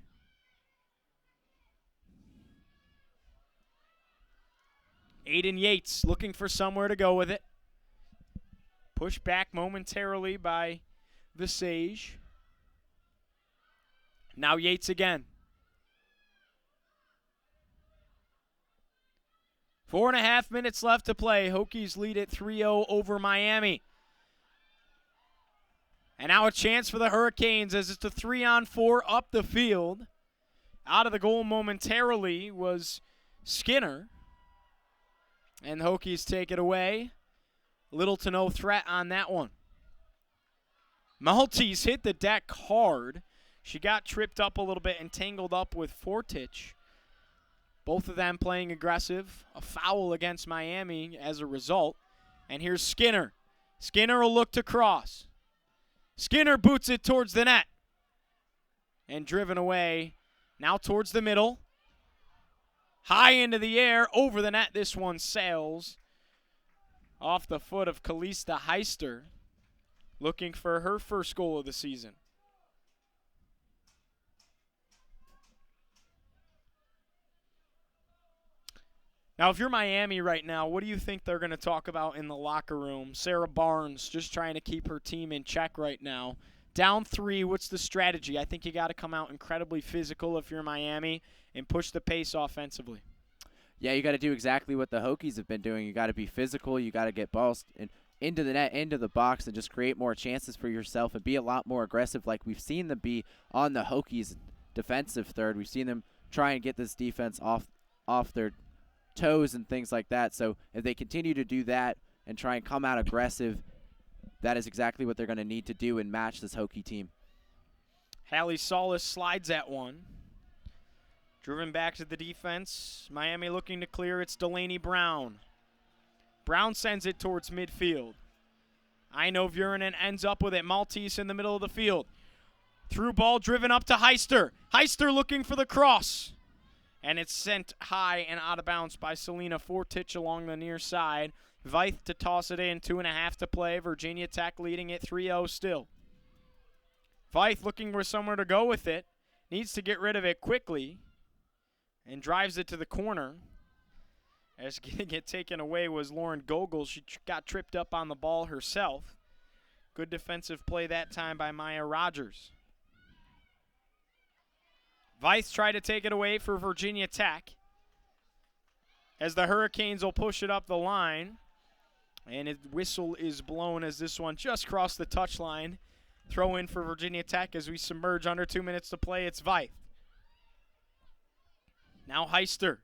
Aiden Yates looking for somewhere to go with it. Pushed back momentarily by the Sage. Now Yates again. 4.5 minutes left to play. Hokies lead at 3-0 over Miami. And now a chance for the Hurricanes as it's a 3-on-4 up the field. Out of the goal momentarily was Skinner. And the Hokies take it away. Little to no threat on that one. Maltese hit the deck hard. She got tripped up a little bit and tangled up with Fortich. Both of them playing aggressive. A foul against Miami as a result. And here's Skinner. Skinner will look to cross. Skinner boots it towards the net. And driven away. Now towards the middle. High into the air. Over the net. This one sails. Off the foot of Kalista Heister. Looking for her first goal of the season. Now, if you're Miami right now, what do you think they're going to talk about in the locker room? Sarah Barnes just trying to keep her team in check right now. Down 3, what's the strategy? I think you got to come out incredibly physical if you're Miami and push the pace offensively. Yeah, you got to do exactly what the Hokies have been doing. You got to be physical. You got to get balls into the net, into the box, and just create more chances for yourself and be a lot more aggressive like we've seen them be on the Hokies' defensive third. We've seen them try and get this defense off their toes and things like that. So if they continue to do that and try and come out aggressive, that is exactly what they're going to need to do and match this Hokie team. Hallie Solis slides at one. Driven back to the defense. Miami looking to clear. It's Delaney Brown. Brown sends it towards midfield. I know Viernen ends up with it. Maltese in the middle of the field. Through ball driven up to Heister. Heister looking for the cross. And it's sent high and out of bounds by Selena Fortich along the near side. Veith to toss it in. 2.5 to play. Virginia Tech leading it 3-0 still. Veith looking for somewhere to go with it. Needs to get rid of it quickly. And drives it to the corner. As getting it taken away was Lauren Gogol. She got tripped up on the ball herself. Good defensive play that time by Maya Rogers. Veith tried to take it away for Virginia Tech. As the Hurricanes will push it up the line. And a whistle is blown as this one just crossed the touchline. Throw in for Virginia Tech as we submerge under 2 minutes to play. It's Veith. Now Heister.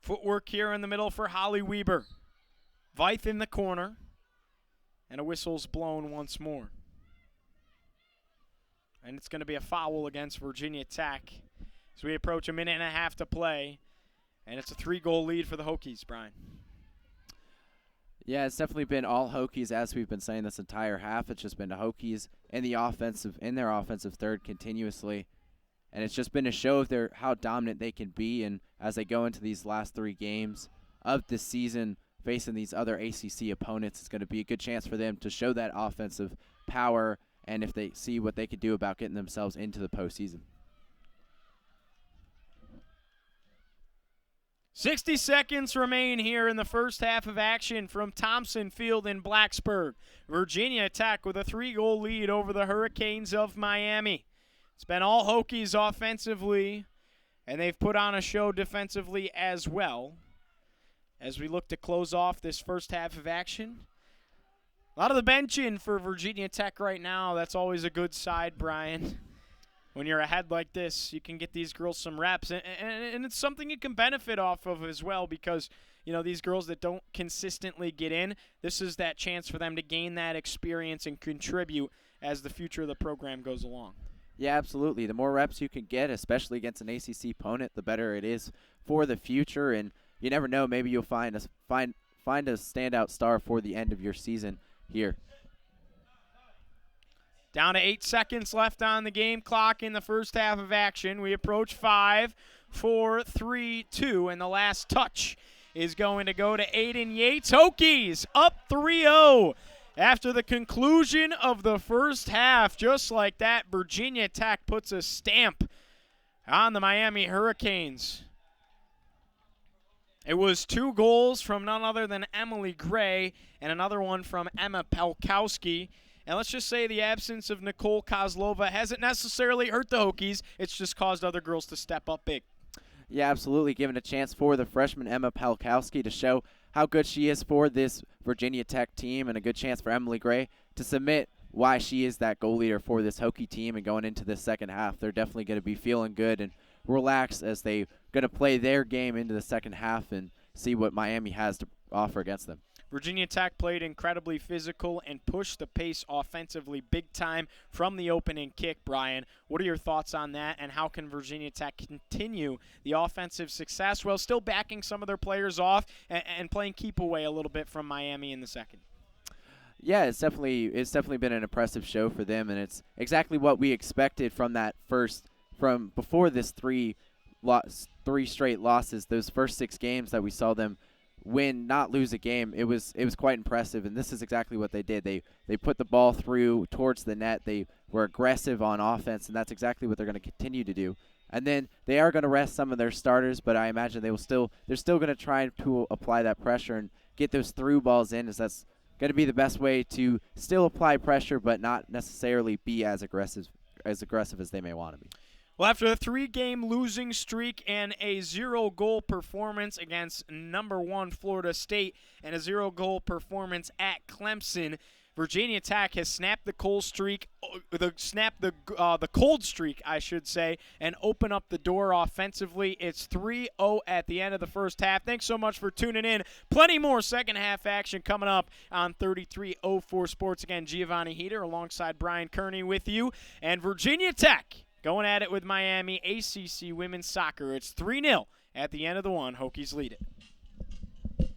Footwork here in the middle for Holly Weber. Veith in the corner. And a whistle's blown once more. And it's going to be a foul against Virginia Tech as we approach 1.5 minutes to play. And it's a 3-goal lead for the Hokies, Brian. Yeah, it's definitely been all Hokies, as we've been saying this entire half. It's just been the Hokies in their offensive third continuously. And it's just been a show of how dominant they can be. And as they go into these last 3 games of the season, facing these other ACC opponents, it's going to be a good chance for them to show that offensive power. And if they see what they could do about getting themselves into the postseason. 60 seconds remain here in the first half of action from Thompson Field in Blacksburg. Virginia Tech with a 3-goal lead over the Hurricanes of Miami. It's been all Hokies offensively, and they've put on a show defensively as well. As we look to close off this first half of action. A lot of the bench in for Virginia Tech right now. That's always a good side, Brian. When you're ahead like this, you can get these girls some reps. And it's something you can benefit off of as well because, you know, these girls that don't consistently get in, this is that chance for them to gain that experience and contribute as the future of the program goes along. Yeah, absolutely. The more reps you can get, especially against an ACC opponent, the better it is for the future. And you never know, maybe you'll find a standout star for the end of your season here. Down to 8 seconds left on the game clock in the first half of action. We approach 5, 4, 3, 2, and the last touch is going to go to Aiden Yates. Hokies up 3-0 after the conclusion of the first half. Just like that, Virginia Tech puts a stamp on the Miami Hurricanes. It was 2 goals from none other than Emily Gray and another one from Emma Pelkowski. And let's just say the absence of Nicole Kozlova hasn't necessarily hurt the Hokies. It's just caused other girls to step up big. Yeah, absolutely. Given a chance for the freshman Emma Pelkowski to show how good she is for this Virginia Tech team, and a good chance for Emily Gray to submit why she is that goal leader for this Hokie team. And going into the second half, they're definitely going to be feeling good and relaxed as they're going to play their game into the second half and see what Miami has to offer against them. Virginia Tech played incredibly physical and pushed the pace offensively big time from the opening kick, Brian. What are your thoughts on that, and how can Virginia Tech continue the offensive success while still backing some of their players off and playing keep away a little bit from Miami in the second? Yeah, it's definitely been an impressive show for them, and it's exactly what we expected from before this three straight losses. Those first 6 games that we saw them win, not lose a game, it was quite impressive, and this is exactly what they did. They put the ball through towards the net. They were aggressive on offense, and that's exactly what they're going to continue to do. And then they are going to rest some of their starters, but I imagine they're still going to try to apply that pressure and get those through balls in, as that's going to be the best way to still apply pressure but not necessarily be as aggressive as they may want to be. Well, after a 3-game losing streak and a 0-goal performance against number 1 Florida State and a 0-goal performance at Clemson, Virginia Tech has snapped the cold streak, the cold streak, I should say, and open up the door offensively. It's 3-0 at the end of the first half. Thanks so much for tuning in. Plenty more second half action coming up on 3304 Sports. Again, Giovanni Heater alongside Brian Kearney with you, and Virginia Tech going at it with Miami ACC women's soccer. It's 3-0 at the end of the one. Hokies lead it.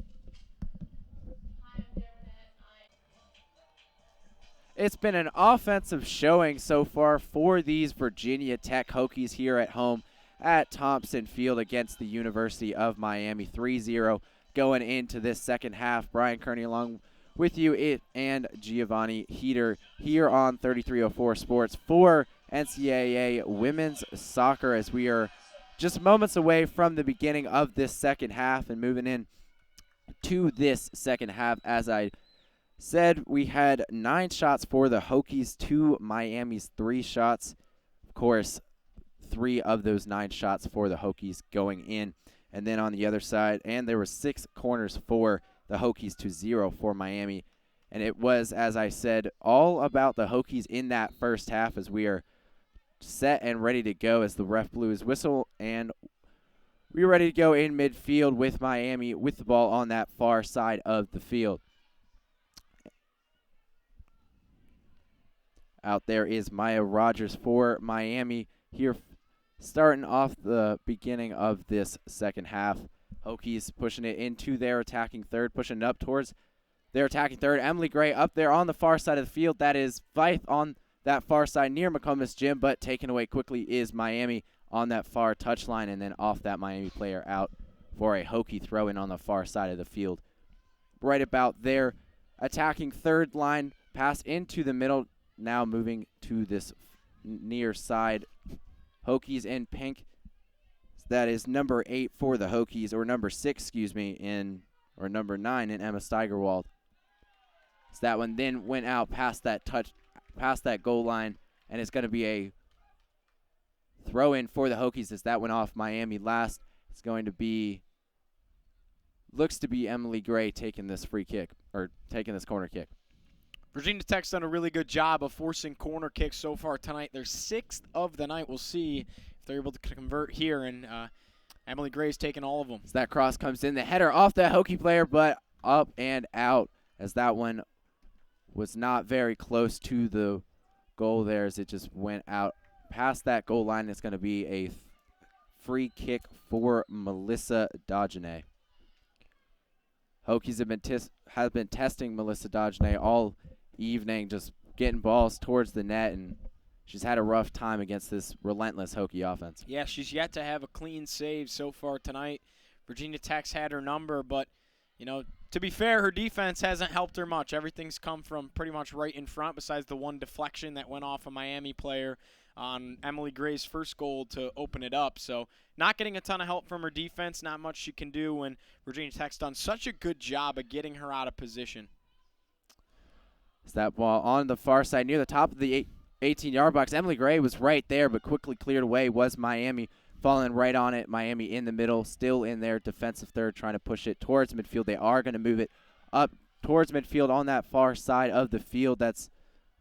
It's been an offensive showing so far for these Virginia Tech Hokies here at home at Thompson Field against the University of Miami. 3-0 going into this second half. Brian Kearney along with you and Giovanni Heater here on 3304 Sports for NCAA women's soccer, as we are just moments away from the beginning of this second half and moving in to this second half. As I said, we had 9 shots for the Hokies to Miami's 3 shots. Of course, 3 of those 9 shots for the Hokies going in. And then on the other side, and there were 6 corners for the Hokies to 0 for Miami. And it was, as I said, all about the Hokies in that first half, as we are set and ready to go as the ref blew his whistle, and we were ready to go in midfield with Miami with the ball on that far side of the field. Out there is Maya Rogers for Miami here starting off the beginning of this second half. Hokies pushing it into their attacking third, pushing it up towards their attacking third. Emily Gray up there on the far side of the field. That is Fife on that far side near McComas Gym, but taken away quickly is Miami on that far touchline, and then off that Miami player out for a Hokie throw-in on the far side of the field. Right about there, attacking third line, pass into the middle, now moving to this near side. Hokies in pink. That is number 8 for the Hokies, or number 6, or number 9 in Emma Steigerwald. So that one then went out past that goal line, and it's going to be a throw-in for the Hokies as that went off Miami last. It's going to be, looks to be Emily Gray taking this free kick, or taking this corner kick. Virginia Tech's done a really good job of forcing corner kicks so far tonight. Their 6th of the night. We'll see if they're able to convert here, and Emily Gray's taking all of them. As that cross comes in, the header off that Hokie player, but up and out, as that one was not very close to the goal there, as it just went out past that goal line. It's going to be a free kick for Melissa Dodgenay. Hokies have been testing Melissa Dodgenay all evening, just getting balls towards the net, and she's had a rough time against this relentless Hokie offense. Yeah, she's yet to have a clean save so far tonight. Virginia Tech's had her number, but, to be fair, her defense hasn't helped her much. Everything's come from pretty much right in front, besides the one deflection that went off a Miami player on Emily Gray's first goal to open it up. So not getting a ton of help from her defense, not much she can do when Virginia Tech's done such a good job of getting her out of position. Is that ball on the far side near the top of the 18-yard box. Emily Gray was right there, but quickly cleared away was Miami, falling right on it. Miami in the middle, still in their defensive third, trying to push it towards midfield. They are going to move it up towards midfield on that far side of the field. That's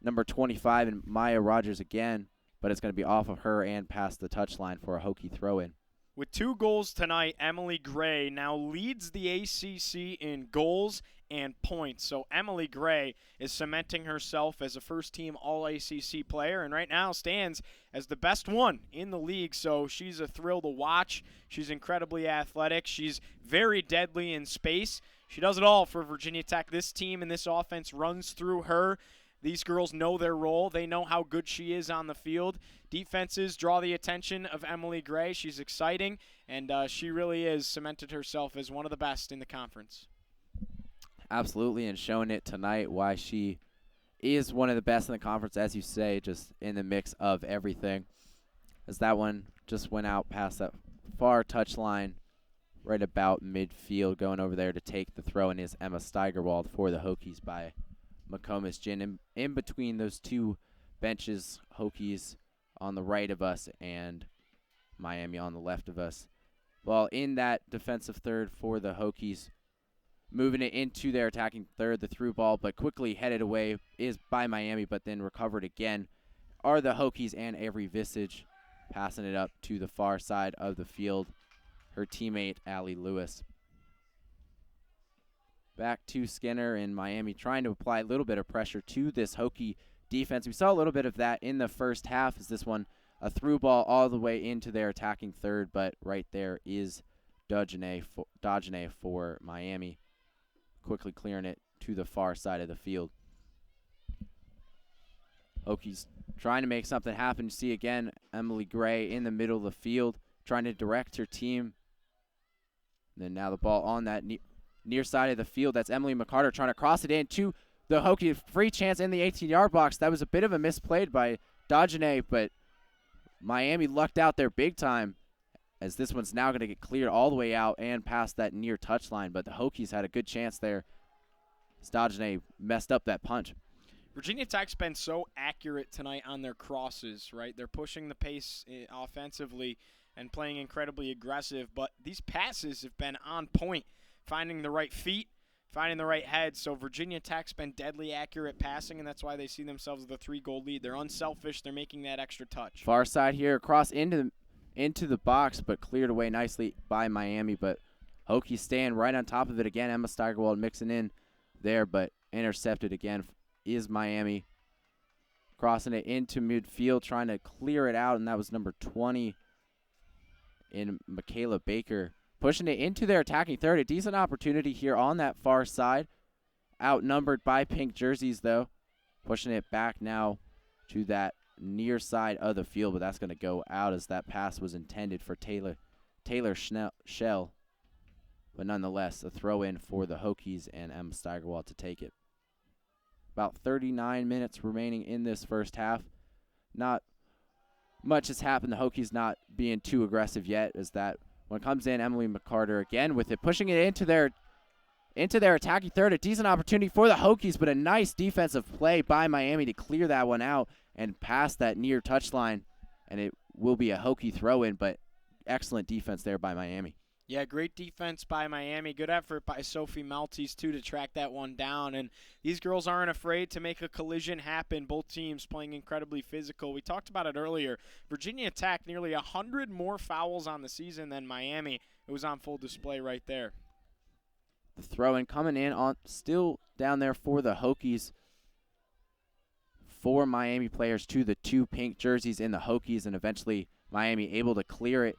number 25 and Maya Rogers again, but it's going to be off of her and past the touchline for a Hokie throw-in. With 2 goals tonight, Emily Gray now leads the ACC in goals and points. So Emily Gray is cementing herself as a first-team All-ACC player, and right now stands as the best one in the league. So she's a thrill to watch. She's incredibly athletic. She's very deadly in space. She does it all for Virginia Tech. This team and this offense runs through her. These girls know their role. They know how good she is on the field. Defenses draw the attention of Emily Gray. She's exciting, and she really is cemented herself as one of the best in the conference. Absolutely, and showing it tonight why she is one of the best in the conference, as you say, just in the mix of everything. As that one just went out past that far touchline, right about midfield, going over there to take the throw, and is Emma Steigerwald for the Hokies by McComas Gin. In between those two benches, Hokies on the right of us and Miami on the left of us. Well, in that defensive third for the Hokies, moving it into their attacking third, the through ball, but quickly headed away is by Miami, but then recovered again are the Hokies and Avery Visage, passing it up to the far side of the field. Her teammate, Allie Lewis. Back to Skinner in Miami, trying to apply a little bit of pressure to this Hokie defense. We saw a little bit of that in the first half, as this one a through ball all the way into their attacking third, but right there is Dodgenay for Miami, quickly clearing it to the far side of the field. Hokies trying to make something happen. You see again Emily Gray in the middle of the field, trying to direct her team. And then now the ball on that near side of the field. That's Emily McCarter trying to cross it in to the Hokie. Free chance in the 18-yard box. That was a bit of a misplayed by Dodgenay, but Miami lucked out there big time, as this one's now going to get cleared all the way out and past that near touchline. But the Hokies had a good chance there, as Dodgenay messed up that punch. Virginia Tech's been so accurate tonight on their crosses, right? They're pushing the pace offensively and playing incredibly aggressive, but these passes have been on point, finding the right feet, finding the right head. So Virginia Tech's been deadly accurate passing, and that's why they see themselves with a 3-goal lead. They're unselfish. They're making that extra touch. Far side here, across into the box, but cleared away nicely by Miami. But Hokies staying right on top of it again. Emma Steigerwald mixing in there, but intercepted again is Miami. Crossing it into midfield, trying to clear it out, and that was number 20 in Michaela Baker. Pushing it into their attacking third. A decent opportunity here on that far side. Outnumbered by pink jerseys, though. Pushing it back now to that near side of the field, but that's going to go out, as that pass was intended for Taylor Schell. But nonetheless, a throw-in for the Hokies and Emma Steigerwald to take it. About 39 minutes remaining in this first half. Not much has happened. The Hokies not being too aggressive yet, as that one comes in. Emily McCarter again with it, pushing it into their attacking third. A decent opportunity for the Hokies, but a nice defensive play by Miami to clear that one out and pass that near touchline, and it will be a Hokie throw-in, but excellent defense there by Miami. Yeah, great defense by Miami. Good effort by Sophie Maltese, too, to track that one down. And these girls aren't afraid to make a collision happen. Both teams playing incredibly physical. We talked about it earlier. Virginia Tech, nearly 100 more fouls on the season than Miami. It was on full display right there. The throw-in coming in on still down there for the Hokies 4 Miami players to the 2 pink jerseys in the Hokies, and eventually Miami able to clear it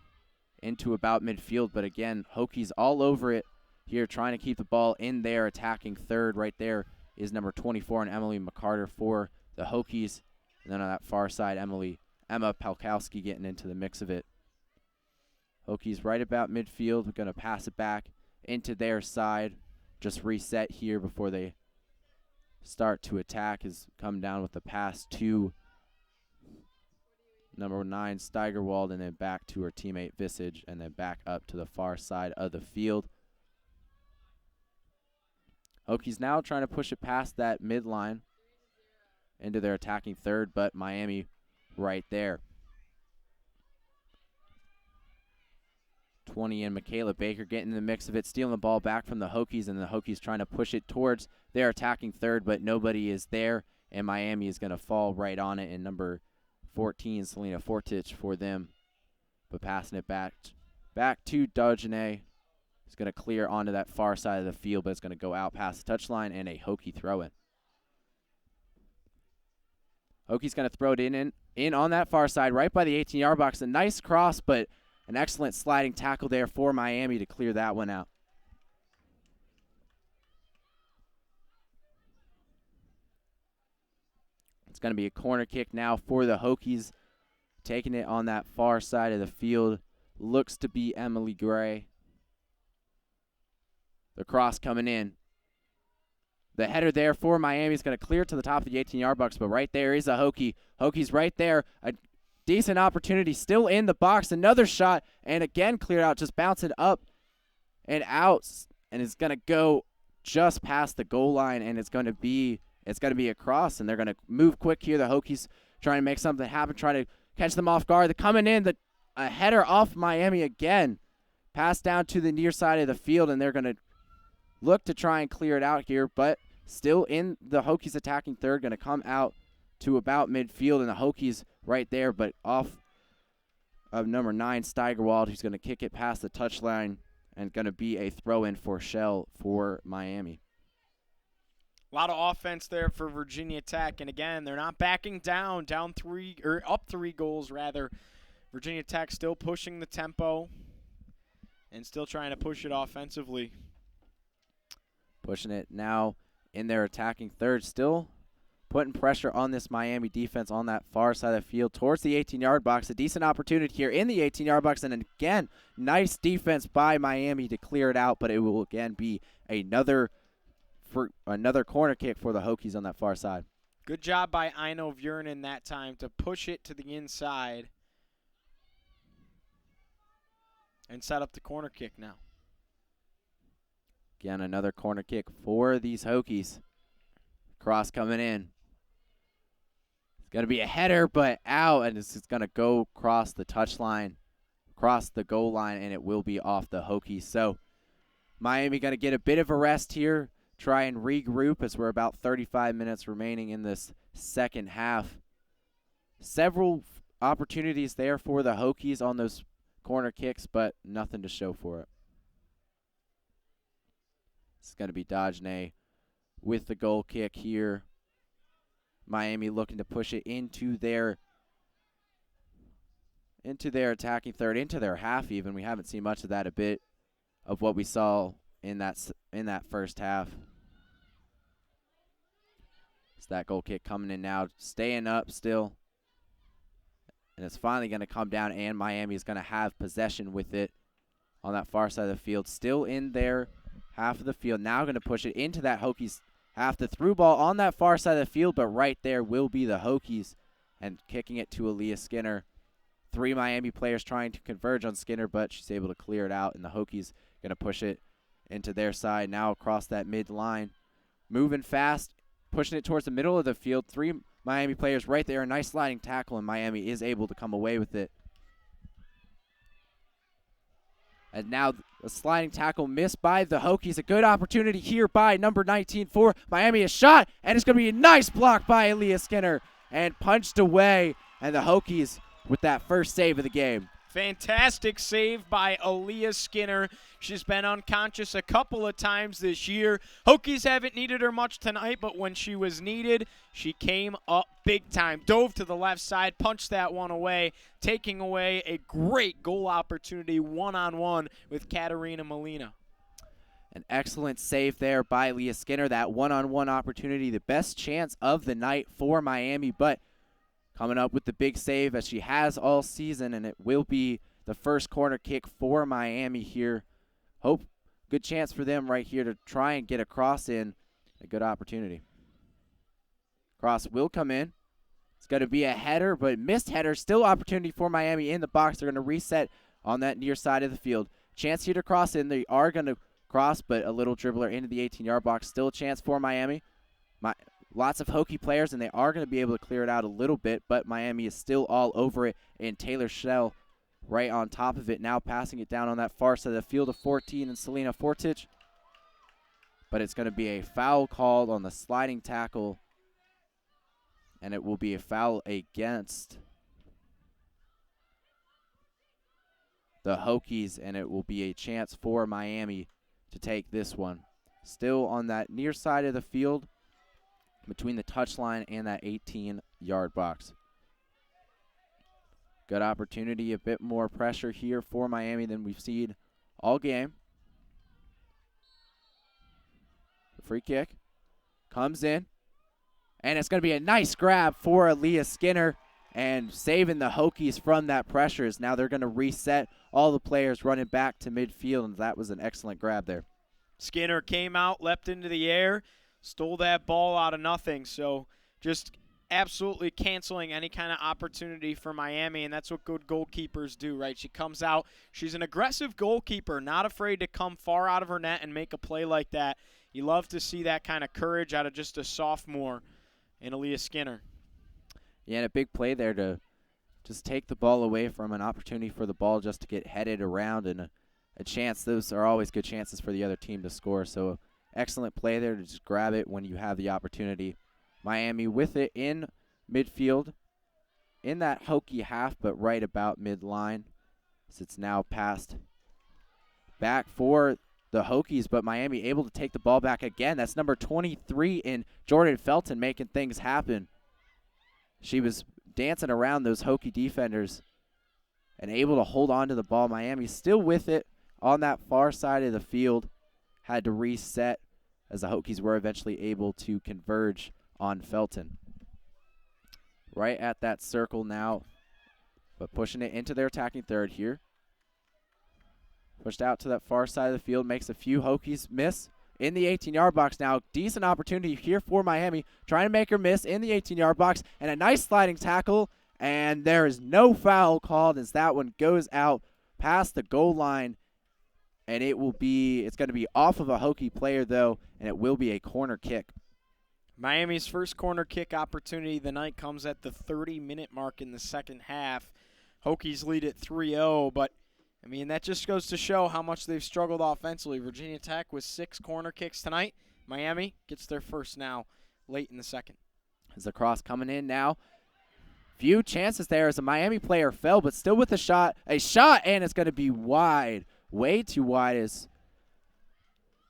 into about midfield. But again, Hokies all over it here, trying to keep the ball in there, attacking third. Right there is number 24 and Emily McCarter for the Hokies. And then on that far side, Emma Palkowski getting into the mix of it. Hokies right about midfield. We're going to pass it back into their side. Just reset here before they start to attack. Has come down with the pass to number 9, Steigerwald, and then back to her teammate Visage, and then back up to the far side of the field. Hokies now trying to push it past that midline into their attacking third, but Miami right there. 20 and Michaela Baker getting in the mix of it, stealing the ball back from the Hokies, and the Hokies trying to push it towards their attacking third, but nobody is there, and Miami is going to fall right on it, and number 14, Selena Fortich for them, but passing it back to Dojane. It's going to clear onto that far side of the field, but it's going to go out past the touchline, and a Hokie throw-in. Hokie's going to throw it in on that far side, right by the 18-yard box. A nice cross, but an excellent sliding tackle there for Miami to clear that one out. It's going to be a corner kick now for the Hokies. Taking it on that far side of the field. Looks to be Emily Gray. The cross coming in. The header there for Miami is going to clear to the top of the 18-yard box, but right there is a Hokie. Hokie's right there. A decent opportunity still in the box. Another shot, and again cleared out, just bouncing up and out, and it's going to go just past the goal line, and it's going to be a cross, and they're going to move quick here. The Hokies trying to make something happen, trying to catch them off guard. They're coming in. A header off Miami again. Pass down to the near side of the field, and they're going to look to try and clear it out here, but still in the Hokies attacking third, going to come out to about midfield, and the Hokies right there, but off of number 9, Steigerwald, who's going to kick it past the touchline, and going to be a throw-in for Shell for Miami. A lot of offense there for Virginia Tech, and again, they're not backing down, up 3 goals rather. Virginia Tech still pushing the tempo and still trying to push it offensively. Pushing it now in their attacking third, still putting pressure on this Miami defense on that far side of the field towards the 18-yard box. A decent opportunity here in the 18-yard box, and again, nice defense by Miami to clear it out, but it will again be another corner kick for the Hokies on that far side. Good job by Ino Viernan that time to push it to the inside and set up the corner kick now. Again, another corner kick for these Hokies. Cross coming in. It's going to be a header, but out, and it's going to go across the touchline, across the goal line, and it will be off the Hokies. So Miami going to get a bit of a rest here, try and regroup as we're about 35 minutes remaining in this second half. Several opportunities there for the Hokies on those corner kicks, but nothing to show for it. It's going to be Dojane with the goal kick here. Miami looking to push it into their attacking third, into their half even. We haven't seen much of that, a bit of what we saw in that first half. It's that goal kick coming in now, staying up still. And it's finally going to come down, and Miami is going to have possession with it on that far side of the field. Still in their half of the field. Now going to push it into that Hokies half. The through ball on that far side of the field, but right there will be the Hokies, and kicking it to Aaliyah Skinner. 3 Miami players trying to converge on Skinner, but she's able to clear it out, and the Hokies going to push it into their side now across that mid-line. Moving fast, pushing it towards the middle of the field. 3 Miami players right there. A nice sliding tackle, and Miami is able to come away with it. And now a sliding tackle missed by the Hokies. A good opportunity here by number 19 for Miami. A shot, and it's going to be a nice block by Aaliyah Skinner and punched away. And the Hokies with that first save of the game. Fantastic save by Aaliyah Skinner. She's been unconscious a couple of times this year. Hokies haven't needed her much tonight, but when she was needed, she came up big time. Dove to the left side, punched that one away, taking away a great goal opportunity one-on-one with Katarina Molina. An excellent save there by Leah Skinner. That one-on-one opportunity, the best chance of the night for Miami, but coming up with the big save as she has all season, and it will be the first corner kick for Miami here. Good chance for them right here to try and get a cross in. A good opportunity. Cross will come in. It's going to be a header, but missed header. Still opportunity for Miami in the box. They're going to reset on that near side of the field. Chance here to cross in. They are going to cross, but a little dribbler into the 18-yard box. Still a chance for Miami. Lots of Hokie players, and they are going to be able to clear it out a little bit, but Miami is still all over it, and Taylor Schell right on top of it, now passing it down on that far side of the field of 14 and Selena Fortich. But it's going to be a foul called on the sliding tackle, and it will be a foul against the Hokies, and it will be a chance for Miami to take this one. Still on that near side of the field, between the touchline and that 18-yard box. Good opportunity, a bit more pressure here for Miami than we've seen all game. The free kick comes in, and it's going to be a nice grab for Aaliyah Skinner, and saving the Hokies from that pressure is now they're going to reset all the players running back to midfield, and that was an excellent grab there. Skinner came out, leapt into the air, stole that ball out of nothing. So just absolutely canceling any kind of opportunity for Miami, and that's what good goalkeepers do, right? She comes out. She's an aggressive goalkeeper, not afraid to come far out of her net and make a play like that. You love to see that kind of courage out of just a sophomore in Aaliyah Skinner. Yeah, and a big play there to just take the ball away from an opportunity for the ball just to get headed around, and a chance. Those are always good chances for the other team to score. So excellent play there to just grab it when you have the opportunity. Miami with it in midfield, in that Hokie half, but right about midline. So it's now passed back for the Hokies, but Miami able to take the ball back again. That's number 23 in Jordan Felton making things happen. She was dancing around those Hokie defenders and able to hold on to the ball. Miami still with it on that far side of the field. Had to reset as the Hokies were eventually able to converge on Felton. Right at that circle now, but pushing it into their attacking third here. Pushed out to that far side of the field, makes a few Hokies miss in the 18-yard box now. Decent opportunity here for Miami, trying to make her miss in the 18-yard box, and a nice sliding tackle, and there is no foul called as that one goes out past the goal line, and it's going to be off of a Hokie player though, and it will be a corner kick. Miami's first corner kick opportunity of the night comes at the 30-minute mark in the second half. Hokies lead at 3-0, but I mean, that just goes to show how much they've struggled offensively. Virginia Tech with 6 corner kicks tonight. Miami gets their first now late in the second. As the cross coming in now. Few chances there as a Miami player fell, but still with a shot, and it's going to be wide. Way too wide as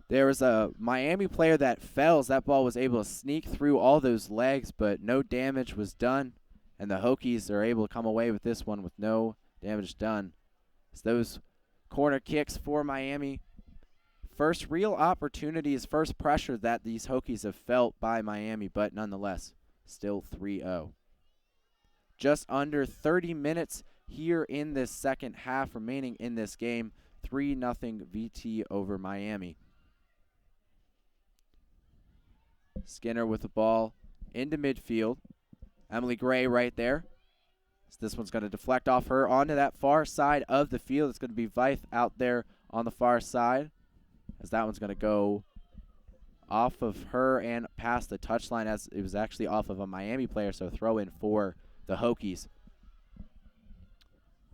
there was a Miami player that fell as that ball was able to sneak through all those legs, but no damage was done. And the Hokies are able to come away with this one with no damage done. Those corner kicks for Miami. First real opportunities, first pressure that these Hokies have felt by Miami, but nonetheless, still 3-0. Just under 30 minutes here in this second half remaining in this game. 3-0 VT over Miami. Skinner with the ball into midfield. Emily Gray right there. So this one's going to deflect off her onto that far side of the field. It's going to be Veith out there on the far side, as that one's going to go off of her and past the touchline, as it was actually off of a Miami player, so throw in for the Hokies.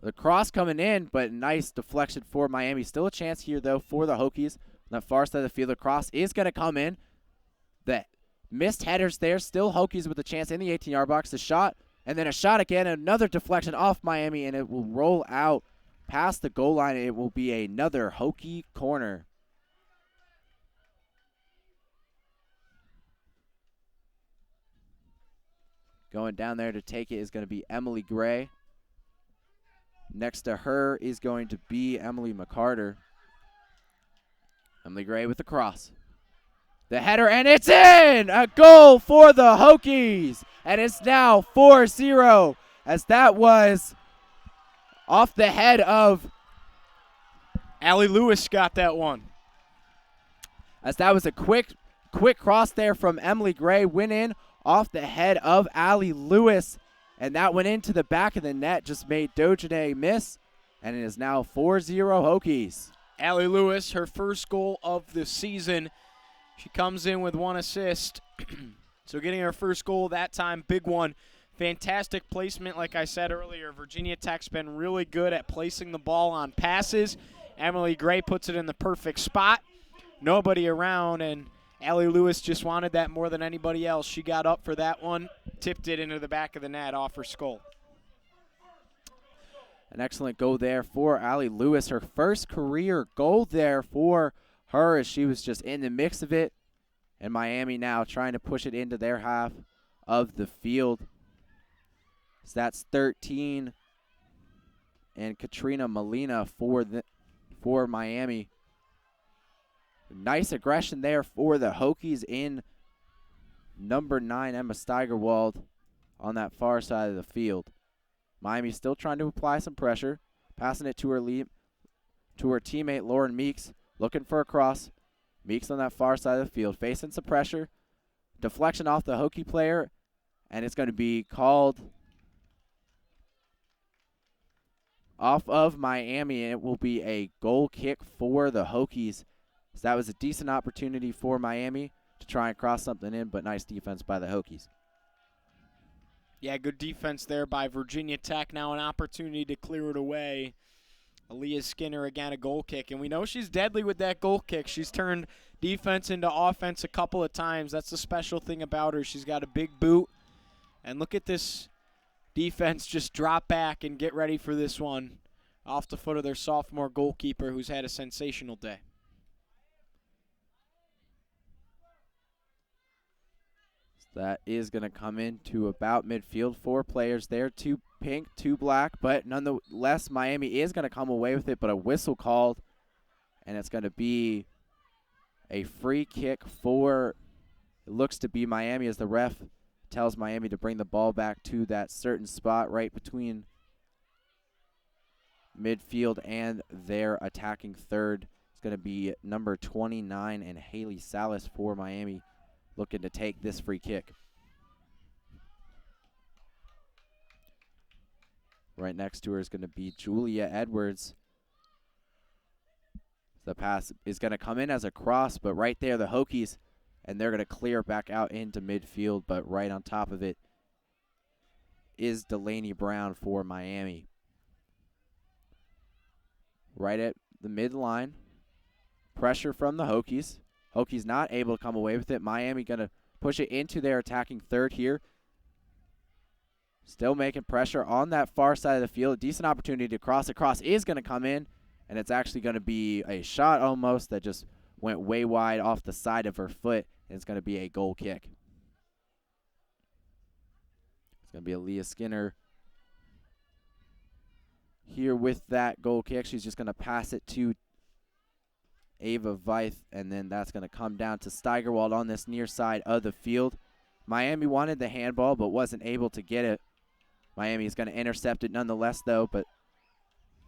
The cross coming in, but nice deflection for Miami. Still a chance here, though, for the Hokies. On that far side of the field, the cross is going to come in. The missed headers there. Still Hokies with a chance in the 18-yard box. The shot. And then a shot again, another deflection off Miami, and it will roll out past the goal line. It will be another Hokie corner. Going down there to take it is going to be Emily Gray. Next to her is going to be Emily McCarter. Emily Gray with the cross. The header, and it's in! A goal for the Hokies! And it's now 4-0, as that was off the head of Allie Lewis got that one. As that was a quick cross there from Emily Gray, went in off the head of Allie Lewis, and that went into the back of the net, just made Dojane miss, and it is now 4-0 Hokies. Allie Lewis, her first goal of the season. She comes in with 1 assist. So getting her first goal that time, big one. Fantastic placement, like I said earlier. Virginia Tech's been really good at placing the ball on passes. Emily Gray puts it in the perfect spot. Nobody around, and Allie Lewis just wanted that more than anybody else. She got up for that one, tipped it into the back of the net off her skull. An excellent goal there for Allie Lewis. Her first career goal there for her, as she was just in the mix of it. And Miami now trying to push it into their half of the field. So that's 13. And Katrina Molina for Miami. Nice aggression there for the Hokies in number 9, Emma Steigerwald, on that far side of the field. Miami still trying to apply some pressure, passing it to her teammate Lauren Meeks, looking for a cross. Meeks on that far side of the field, facing some pressure. Deflection off the Hokie player, and it's going to be called off of Miami, and it will be a goal kick for the Hokies. So that was a decent opportunity for Miami to try and cross something in, but nice defense by the Hokies. Yeah, good defense there by Virginia Tech. Now an opportunity to clear it away. Aaliyah Skinner again, a goal kick. And we know she's deadly with that goal kick. She's turned defense into offense a couple of times. That's the special thing about her. She's got a big boot. And look at this defense just drop back and get ready for this one off the foot of their sophomore goalkeeper who's had a sensational day. That is going to come into about midfield. 4 players there, 2 pink, 2 black, but nonetheless, Miami is going to come away with it, but a whistle called, and it's going to be a free kick for, it looks to be Miami, as the ref tells Miami to bring the ball back to that certain spot right between midfield and their attacking third. It's going to be number 29 and Haley Salas for Miami, looking to take this free kick. Right next to her is going to be Julia Edwards. The pass is going to come in as a cross, but right there the Hokies, and they're going to clear back out into midfield, but right on top of it is Delaney Brown for Miami. Right at the midline, pressure from the Hokies. Hokies not able to come away with it. Miami going to push it into their attacking third here. Still making pressure on that far side of the field. Decent opportunity to cross. The cross is going to come in, and it's actually going to be a shot almost that just went way wide off the side of her foot, and it's going to be a goal kick. It's going to be Aaliyah Skinner here with that goal kick. She's just going to pass it to Ava Veith, and then that's going to come down to Steigerwald on this near side of the field. Miami wanted the handball but wasn't able to get it. Miami is going to intercept it nonetheless, though, but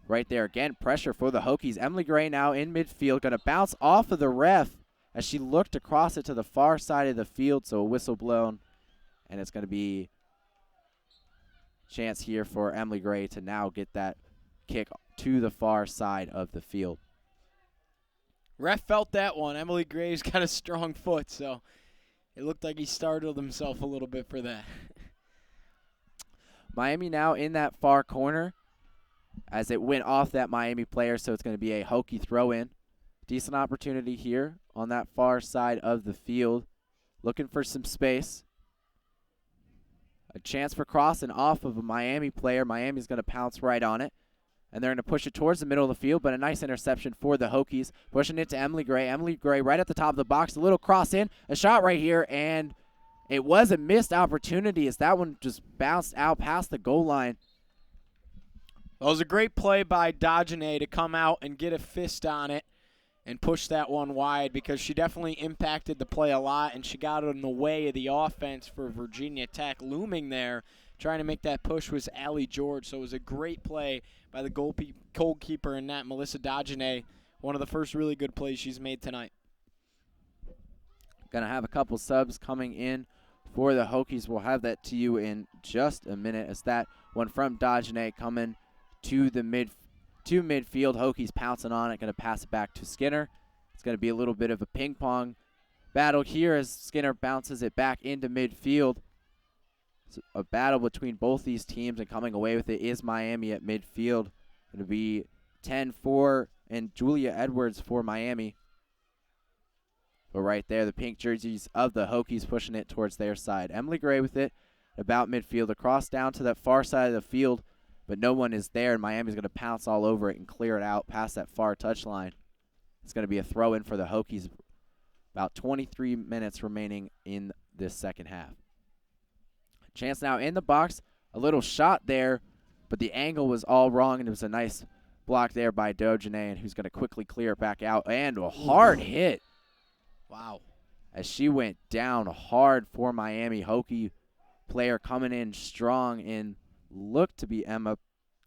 right there again, pressure for the Hokies. Emily Gray now in midfield, going to bounce off of the ref as she looked to cross it to the far side of the field, so a whistle blown, and it's going to be a chance here for Emily Gray to now get that kick to the far side of the field. Ref felt that one. Emily Gray's got a strong foot, so it looked like he startled himself a little bit for that. Miami now in that far corner as it went off that Miami player, so it's going to be a Hokie throw-in. Decent opportunity here on that far side of the field. Looking for some space. A chance for crossing off of a Miami player. Miami's going to pounce right on it. And they're going to push it towards the middle of the field, but a nice interception for the Hokies. Pushing it to Emily Gray. Emily Gray right at the top of the box. A little cross in. A shot right here, and it was a missed opportunity as that one just bounced out past the goal line. Well, it was a great play by Dodgenay to come out and get a fist on it and push that one wide, because she definitely impacted the play a lot, and she got in the way of the offense for Virginia Tech. Looming there, trying to make that push, was Allie George. So it was a great play by the goalkeeper in that, Melissa Dodgenay. One of the first really good plays she's made tonight. Going to have a couple subs coming in for the Hokies. We'll have that to you in just a minute, as that one from Dodgenay coming to the midfield. Hokies pouncing on it, going to pass it back to Skinner. It's going to be a little bit of a ping pong battle here as Skinner bounces it back into midfield. It's a battle between both these teams, and coming away with it is Miami at midfield. Going to be 10-4 and Julia Edwards for Miami. But right there, the pink jerseys of the Hokies pushing it towards their side. Emily Gray with it about midfield, across down to that far side of the field, but no one is there, and Miami's going to pounce all over it and clear it out past that far touchline. It's going to be a throw-in for the Hokies. About 23 minutes remaining in this second half. Chance now in the box. A little shot there, but the angle was all wrong, and it was a nice block there by Dodgenay, who's going to quickly clear it back out. And a hard hit. Wow. As she went down hard for Miami. Hokie player coming in strong and looked to be Emma.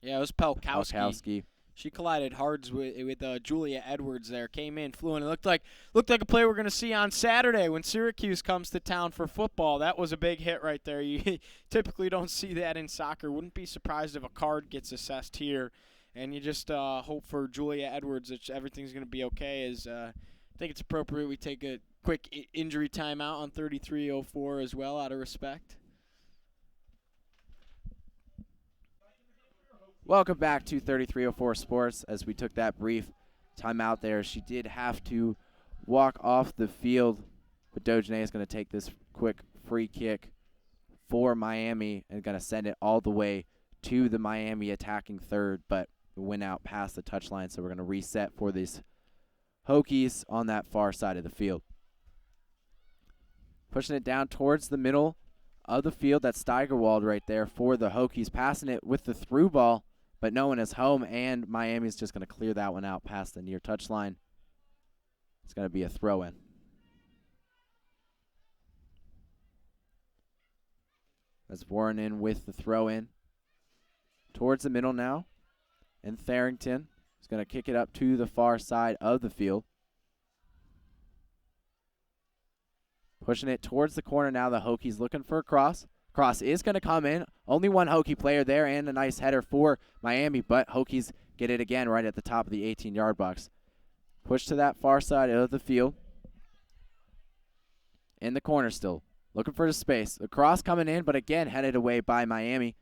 Yeah, it was Pelkowski. Pelkowski. She collided hard with Julia Edwards there. Came in, flew in. It looked like a play we're going to see on Saturday when Syracuse comes to town for football. That was a big hit right there. You typically don't see that in soccer. Wouldn't be surprised if a card gets assessed here. And you just hope for Julia Edwards that everything's going to be okay. I think it's appropriate we take a quick injury timeout on 33:04 as well, out of respect. Welcome back to 33:04 Sports. As we took that brief timeout there, she did have to walk off the field, but Dodgenay is going to take this quick free kick for Miami and going to send it all the way to the Miami attacking third, but it went out past the touchline, so we're going to reset for these Hokies on that far side of the field. Pushing it down towards the middle of the field. That's Steigerwald right there for the Hokies, passing it with the through ball, but no one is home, and Miami's just going to clear that one out past the near touchline. It's going to be a throw-in. That's Warren in with the throw-in. Towards the middle now, and Tharrington is going to kick it up to the far side of the field. Pushing it towards the corner now. The Hokies looking for a cross. Cross is going to come in. Only one Hokie player there, and a nice header for Miami, but Hokies get it again right at the top of the 18-yard box. Push to that far side of the field. In the corner still. Looking for the space. The cross coming in, but again headed away by Miami.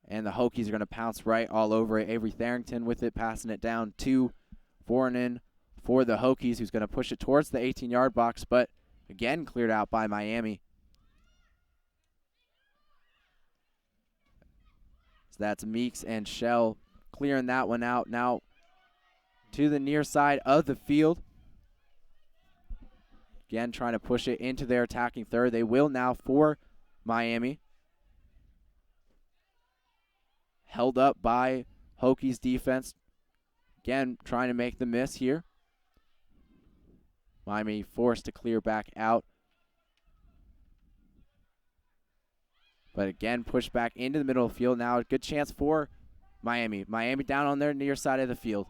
And the Hokies are going to pounce right all over it. Avery Tharrington with it, passing it down to Voronin for the Hokies, who's going to push it towards the 18-yard box, but again cleared out by Miami. So that's Meeks and Shell clearing that one out now to the near side of the field. Again, trying to push it into their attacking third. They will now for Miami. Held up by Hokies defense. Again, trying to make the miss here. Miami forced to clear back out. But again, pushed back into the middle of the field. Now a good chance for Miami. Miami down on their near side of the field.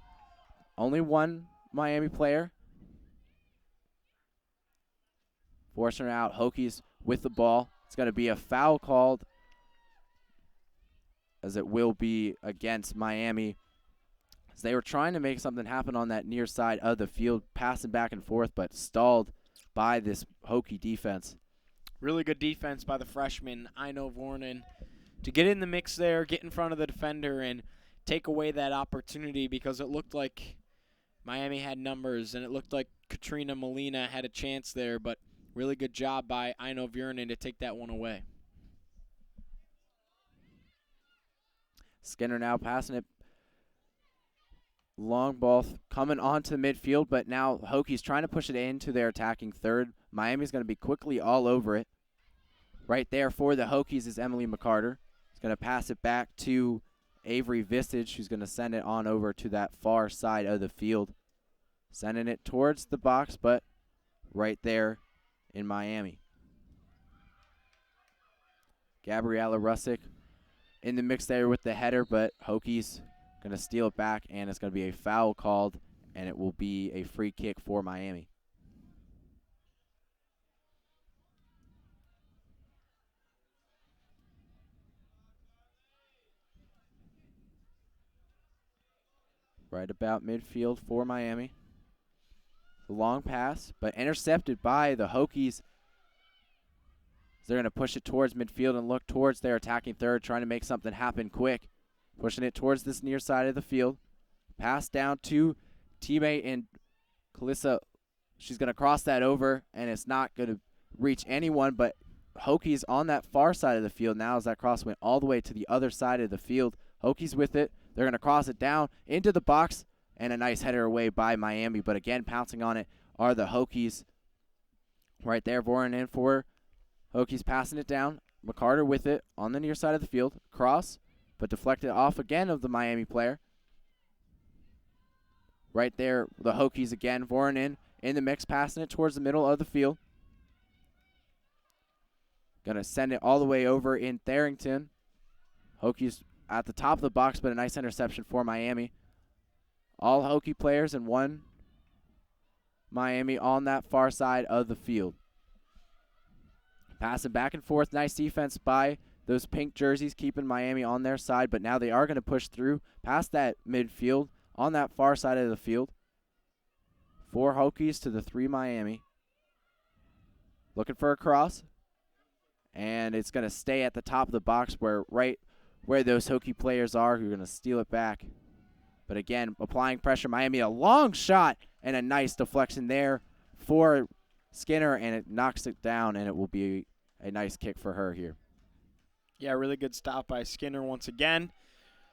Only one Miami player. Forcing her out. Hokies with the ball. It's going to be a foul called, as it will be against Miami. As they were trying to make something happen on that near side of the field, passing back and forth, but stalled by this Hokie defense. Really good defense by the freshman, Ino Voronin, to get in the mix there, get in front of the defender, and take away that opportunity, because it looked like Miami had numbers, and it looked like Katrina Molina had a chance there, but really good job by Ino Voronin to take that one away. Skinner now passing it Long ball coming onto midfield, but now Hokies trying to push it into their attacking third. Miami's going to be quickly all over it. Right there for the Hokies is Emily McCarter. He's going to pass it back to Avery Vistage, who's going to send it on over to that far side of the field. Sending it towards the box, but right there in Miami. Gabriella Russick in the mix there with the header, but Hokies going to steal it back, and it's going to be a foul called, and it will be a free kick for Miami. Right about midfield for Miami. The long pass, but intercepted by the Hokies. They're going to push it towards midfield and look towards their attacking third, trying to make something happen quick. Pushing it towards this near side of the field. Pass down to teammate in Kalissa. She's going to cross that over, and it's not going to reach anyone, but Hokies on that far side of the field now as that cross went all the way to the other side of the field. Hokies with it. They're going to cross it down into the box, and a nice header away by Miami. But again, pouncing on it are the Hokies. Right there, Voren in for Hokies, passing it down. McCarter with it on the near side of the field. Cross, but deflected off again of the Miami player. Right there, the Hokies again. Voren in the mix, passing it towards the middle of the field. Going to send it all the way over in Tharrington. Hokies at the top of the box, but a nice interception for Miami. All Hokie players and one Miami on that far side of the field. Passing back and forth. Nice defense by those pink jerseys, keeping Miami on their side, but now they are going to push through past that midfield on that far side of the field. 4 Hokies to the 3 Miami. Looking for a cross. And it's going to stay at the top of the box right where those Hokie players are, who are going to steal it back. But again, applying pressure. Miami, a long shot and a nice deflection there for Skinner, and it knocks it down, and it will be a nice kick for her here. Yeah, really good stop by Skinner once again.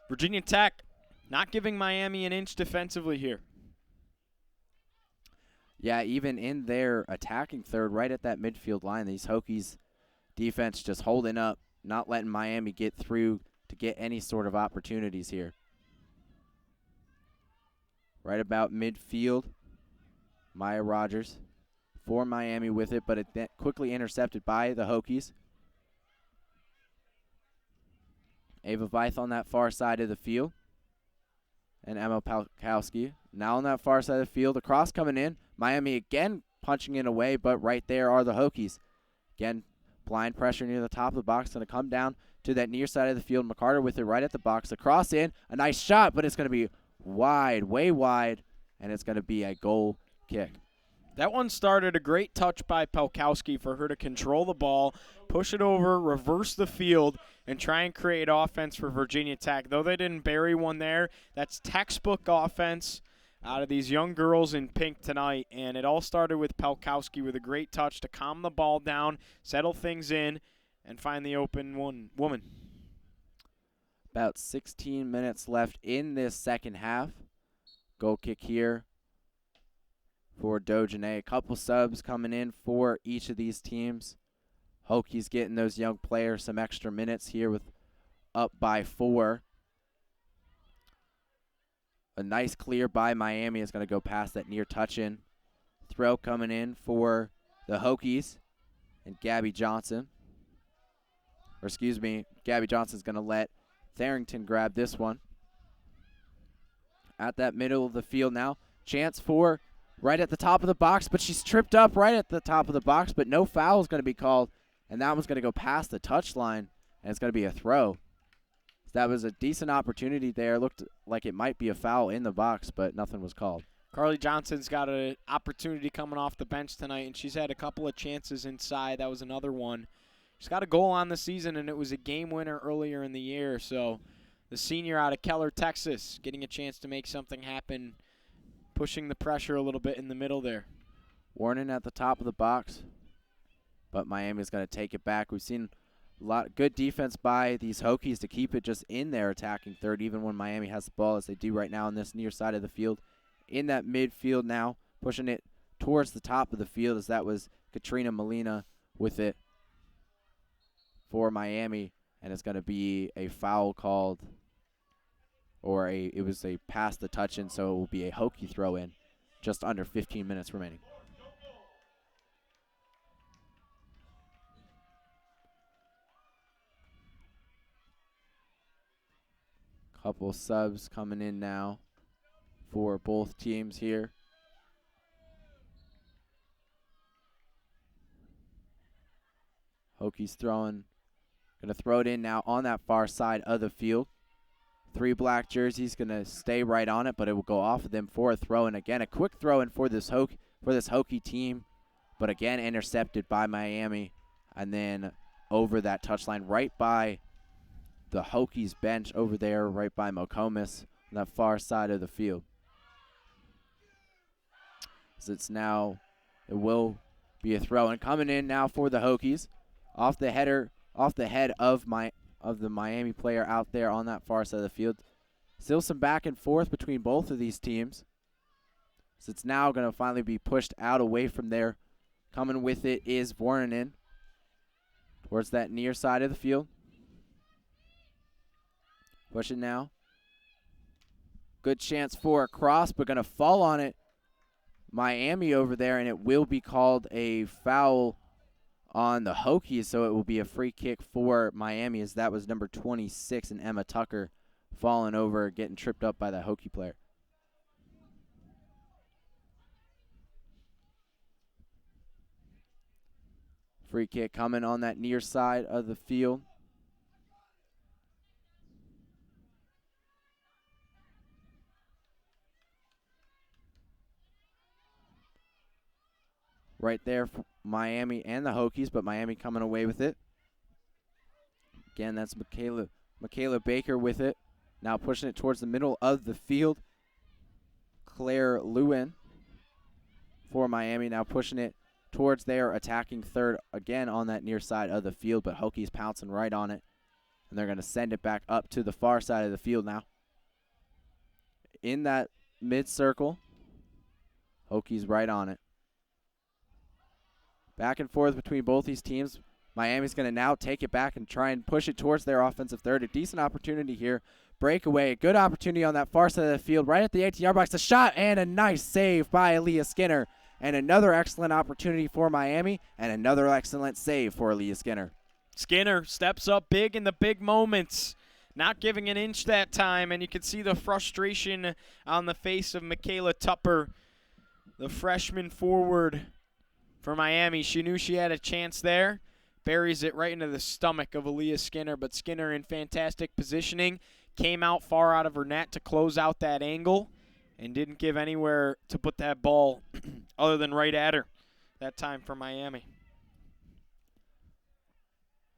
Virginia Tech not giving Miami an inch defensively here. Yeah, even in their attacking third, right at that midfield line, these Hokies defense just holding up, not letting Miami get through to get any sort of opportunities here. Right about midfield, Maya Rogers for Miami with it, but it quickly intercepted by the Hokies. Ava Veith on that far side of the field. And Emma Palkowski now on that far side of the field. The cross coming in. Miami again punching it away, but right there are the Hokies. Again, blind pressure near the top of the box. Going to come down to that near side of the field. McCarter with it right at the box. The cross in. A nice shot, but it's going to be wide, way wide, and it's going to be a goal kick. That one started a great touch by Palkowski for her to control the ball, push it over, reverse the field, and try and create offense for Virginia Tech. Though they didn't bury one there, that's textbook offense out of these young girls in pink tonight. And it all started with Palkowski with a great touch to calm the ball down, settle things in, and find the open woman. About 16 minutes left in this second half. Goal kick here for Dojane. A couple subs coming in for each of these teams. Hokies getting those young players some extra minutes here with up by 4. A nice clear by Miami is going to go past that near touch-in. Throw coming in for the Hokies and Gabby Johnson. Or excuse me, Gabby Johnson's going to let Tharrington grab this one. At that middle of the field now. Chance for right at the top of the box, but she's tripped up right at the top of the box, but no foul is going to be called, and that one's going to go past the touchline, and it's going to be a throw. That was a decent opportunity there. Looked like it might be a foul in the box, but nothing was called. Carly Johnson's got an opportunity coming off the bench tonight, and she's had a couple of chances inside. That was another one. She's got a goal on the season, and it was a game winner earlier in the year. So the senior out of Keller, Texas, getting a chance to make something happen, pushing the pressure a little bit in the middle there. Warning at the top of the box, but Miami's going to take it back. We've seen Good defense by these Hokies to keep it just in their attacking third, even when Miami has the ball, as they do right now on this near side of the field. In that midfield now, pushing it towards the top of the field, as that was Katrina Molina with it for Miami, and it's going to be a foul called, or it was a pass the touch-in, so it will be a Hokie throw-in, just under 15 minutes remaining. Couple subs coming in now for both teams here. Hokies going to throw it in now on that far side of the field. 3 black jerseys going to stay right on it, but it will go off of them for a throw. And again, a quick throw in for this Hokie team, but again intercepted by Miami, and then over that touchline right by the Hokies bench over there, right by Mokomis on that far side of the field. So it will be a throw, and coming in now for the Hokies, off the head of the Miami player out there on that far side of the field. Still some back and forth between both of these teams. So it's now going to finally be pushed out away from there. Coming with it is Vornanen towards that near side of the field. Push it now. Good chance for a cross, but going to fall on it. Miami over there, and it will be called a foul on the Hokies, so it will be a free kick for Miami, as that was number 26 and Emma Tucker falling over, getting tripped up by the Hokie player. Free kick coming on that near side of the field. Right there for Miami and the Hokies, but Miami coming away with it. Again, that's Michaela Baker with it. Now pushing it towards the middle of the field. Claire Lewin for Miami, now pushing it towards their attacking third, again on that near side of the field, but Hokies pouncing right on it. And they're going to send it back up to the far side of the field now. In that mid-circle, Hokies right on it. Back and forth between both these teams. Miami's going to now take it back and try and push it towards their offensive third. A decent opportunity here. Breakaway. A good opportunity on that far side of the field. Right at the 18-yard box. A shot and a nice save by Aaliyah Skinner. And another excellent opportunity for Miami. And another excellent save for Aaliyah Skinner. Skinner steps up big in the big moments. Not giving an inch that time. And you can see the frustration on the face of Michaela Tupper, the freshman forward for Miami. She knew she had a chance there. Buries it right into the stomach of Aaliyah Skinner, but Skinner in fantastic positioning. Came out far out of her net to close out that angle and didn't give anywhere to put that ball other than right at her that time for Miami.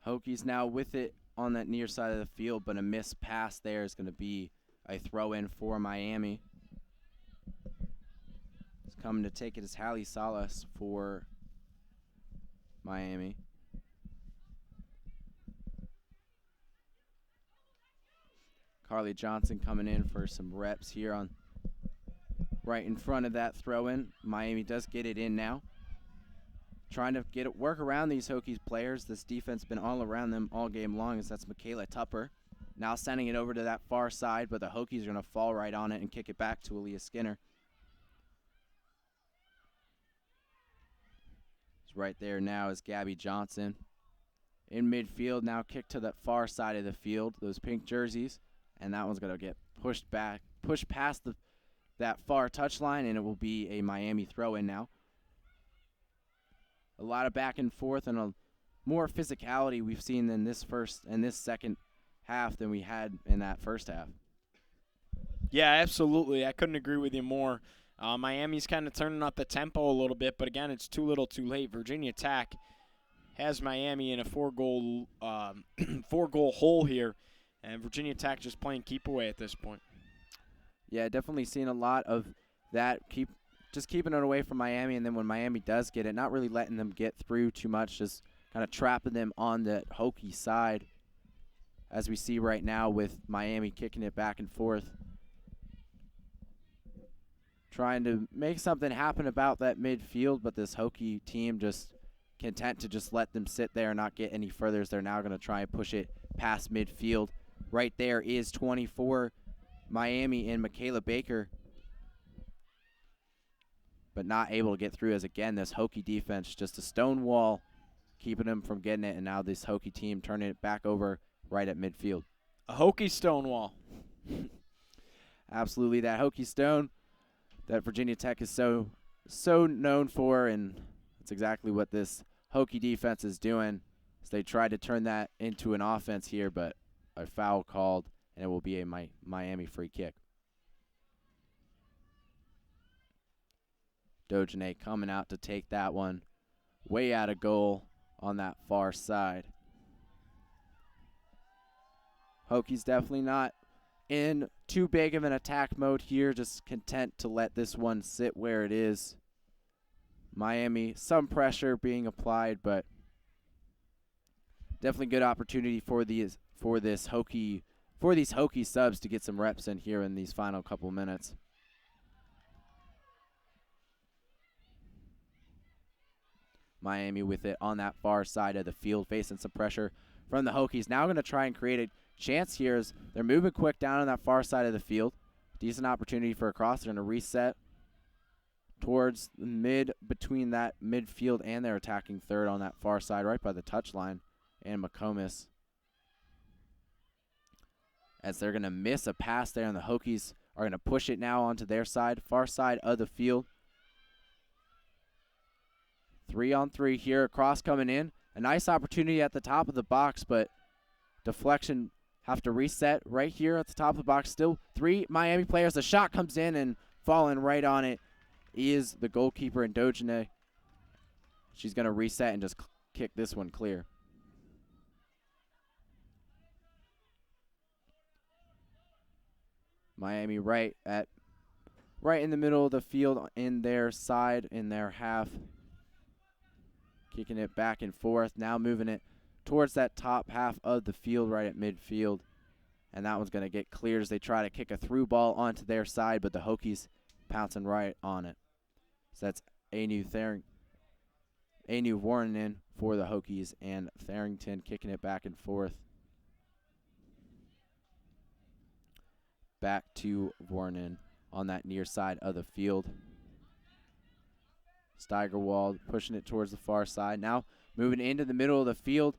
Hokies now with it on that near side of the field, but a missed pass there is going to be a throw-in for Miami. It's coming to take it is Hallie Salas for Miami. Carly Johnson coming in for some reps here on right in front of that throw-in. Miami does get it in now. Trying to work around these Hokies players. This defense been all around them all game long, as that's Michaela Tupper. Now sending it over to that far side, but the Hokies are going to fall right on it and kick it back to Aaliyah Skinner. Right there now is Gabby Johnson. In midfield now, kicked to that far side of the field, those pink jerseys. And that one's going to get pushed past that far touchline, and it will be a Miami throw-in now. A lot of back and forth and a more physicality we've seen in this second half than we had in that first half. Yeah, absolutely. I couldn't agree with you more. Miami's kind of turning up the tempo a little bit, but again, it's too little too late. Virginia Tech has Miami in a four-goal hole here, and Virginia Tech just playing keep away at this point. Yeah, definitely seen a lot of that, keeping it away from Miami, and then when Miami does get it, not really letting them get through too much, just kind of trapping them on the Hokie side, as we see right now with Miami kicking it back and forth. Trying to make something happen about that midfield, but this Hokie team just content to just let them sit there and not get any further, as they're now going to try and push it past midfield. Right there is 24, Miami and Michaela Baker, but not able to get through, as again this Hokie defense just a stone wall keeping them from getting it, and now this Hokie team turning it back over right at midfield. A Hokie Stonewall. Absolutely, that Hokie Stone that Virginia Tech is so known for, and that's exactly what this Hokie defense is doing. So they tried to turn that into an offense here, but a foul called, and it will be a Miami free kick. Dojane coming out to take that one way out of goal on that far side. Hokie's definitely not in too big of an attack mode here, just content to let this one sit where it is. Miami, some pressure being applied, but definitely good opportunity for these Hokie subs to get some reps in here in these final couple minutes. Miami with it on that far side of the field, facing some pressure from the Hokies. Now going to try and create a chance here as they're moving quick down on that far side of the field. Decent opportunity for a cross. They're going to reset towards the mid, between that midfield and their attacking third on that far side, right by the touchline, and McComas. As they're going to miss a pass there, and the Hokies are going to push it now onto their side, far side of the field. 3-on-3 here, a cross coming in. A nice opportunity at the top of the box, but deflection, have to reset right here at the top of the box. Still 3 Miami players. The shot comes in, and falling right on it is the goalkeeper in Dojane. She's going to reset and just kick this one clear. Miami right in the middle of the field in their side, in their half. Kicking it back and forth, now moving it towards that top half of the field right at midfield. And that one's going to get cleared as they try to kick a through ball onto their side, but the Hokies pouncing right on it. So that's Anu Warren for the Hokies, and Tharrington kicking it back and forth. Back to Warren on that near side of the field. Steigerwald pushing it towards the far side. Now moving into the middle of the field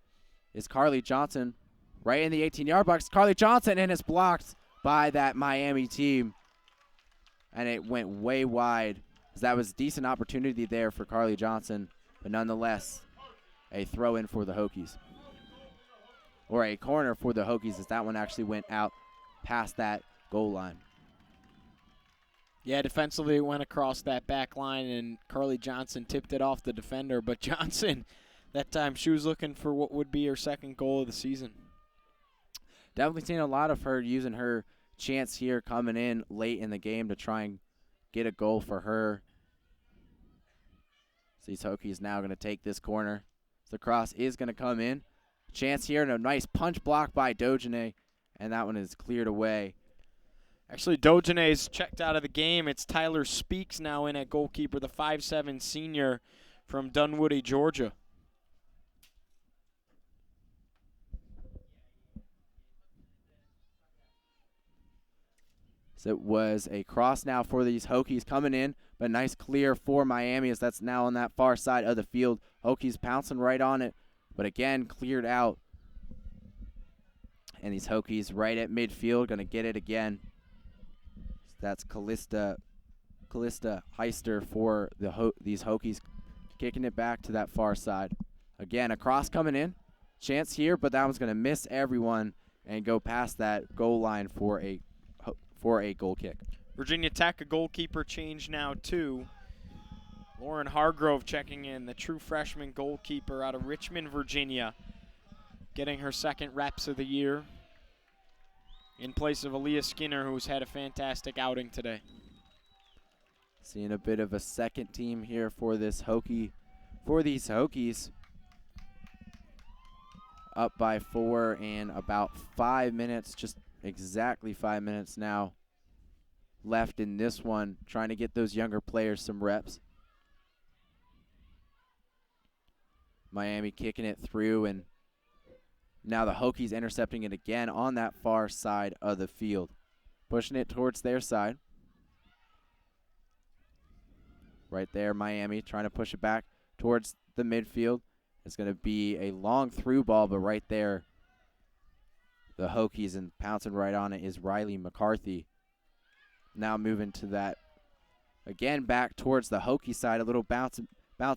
is Carly Johnson. Right in the 18-yard box, Carly Johnson, and it's blocked by that Miami team. And it went way wide. That was a decent opportunity there for Carly Johnson, but nonetheless, a throw-in for the Hokies. Or a corner for the Hokies, as that one actually went out past that goal line. Yeah, defensively it went across that back line, and Carly Johnson tipped it off the defender. But Johnson, that time, she was looking for what would be her second goal of the season. Definitely seen a lot of her using her chance here, coming in late in the game to try and get a goal for her. So these Hokies now going to take this corner. So the cross is going to come in. Chance here, and a nice punch block by Dojane, and that one is cleared away. Actually, Dojane's checked out of the game. It's Tyler Speaks now in at goalkeeper, the 5'7" senior from Dunwoody, Georgia. So it was a cross now for these Hokies coming in, but nice clear for Miami, as that's now on that far side of the field. Hokies pouncing right on it, but again cleared out. And these Hokies right at midfield, going to get it again. That's Callista Heister for these Hokies, kicking it back to that far side. Again, a cross coming in. Chance here, but that one's going to miss everyone and go past that goal line for a goal kick. Virginia Tech, a goalkeeper change now too. Lauren Hargrove checking in, the true freshman goalkeeper out of Richmond, Virginia, getting her second reps of the year in place of Aaliyah Skinner, who's had a fantastic outing today. Seeing a bit of a second team here for these Hokies. up by 4 and about 5 minutes, just exactly 5 minutes now left in this one, trying to get those younger players some reps. Miami kicking it through, and now the Hokies intercepting it again on that far side of the field, pushing it towards their side. Right there, Miami trying to push it back towards the midfield. It's going to be a long through ball, but right there, the Hokies, and pouncing right on it is Riley McCarthy. Now moving to that, again, back towards the Hokie side. A little bounce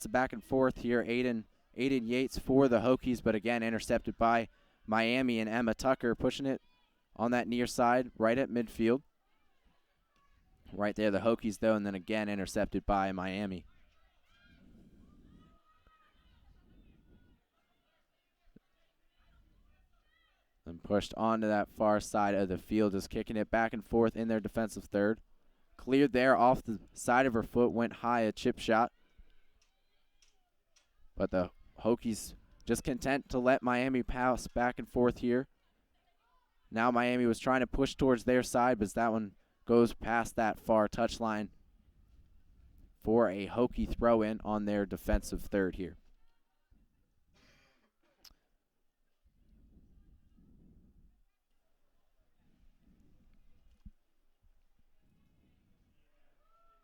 back and forth here. Aiden Yates for the Hokies, but again, intercepted by Miami, and Emma Tucker pushing it on that near side, right at midfield. Right there, the Hokies, though, and then again intercepted by Miami. And pushed onto that far side of the field, just kicking it back and forth in their defensive third. Cleared there off the side of her foot, went high, a chip shot. But the Hokies just content to let Miami pass back and forth here. Now Miami was trying to push towards their side, but that one goes past that far touchline for a Hokie throw-in on their defensive third here.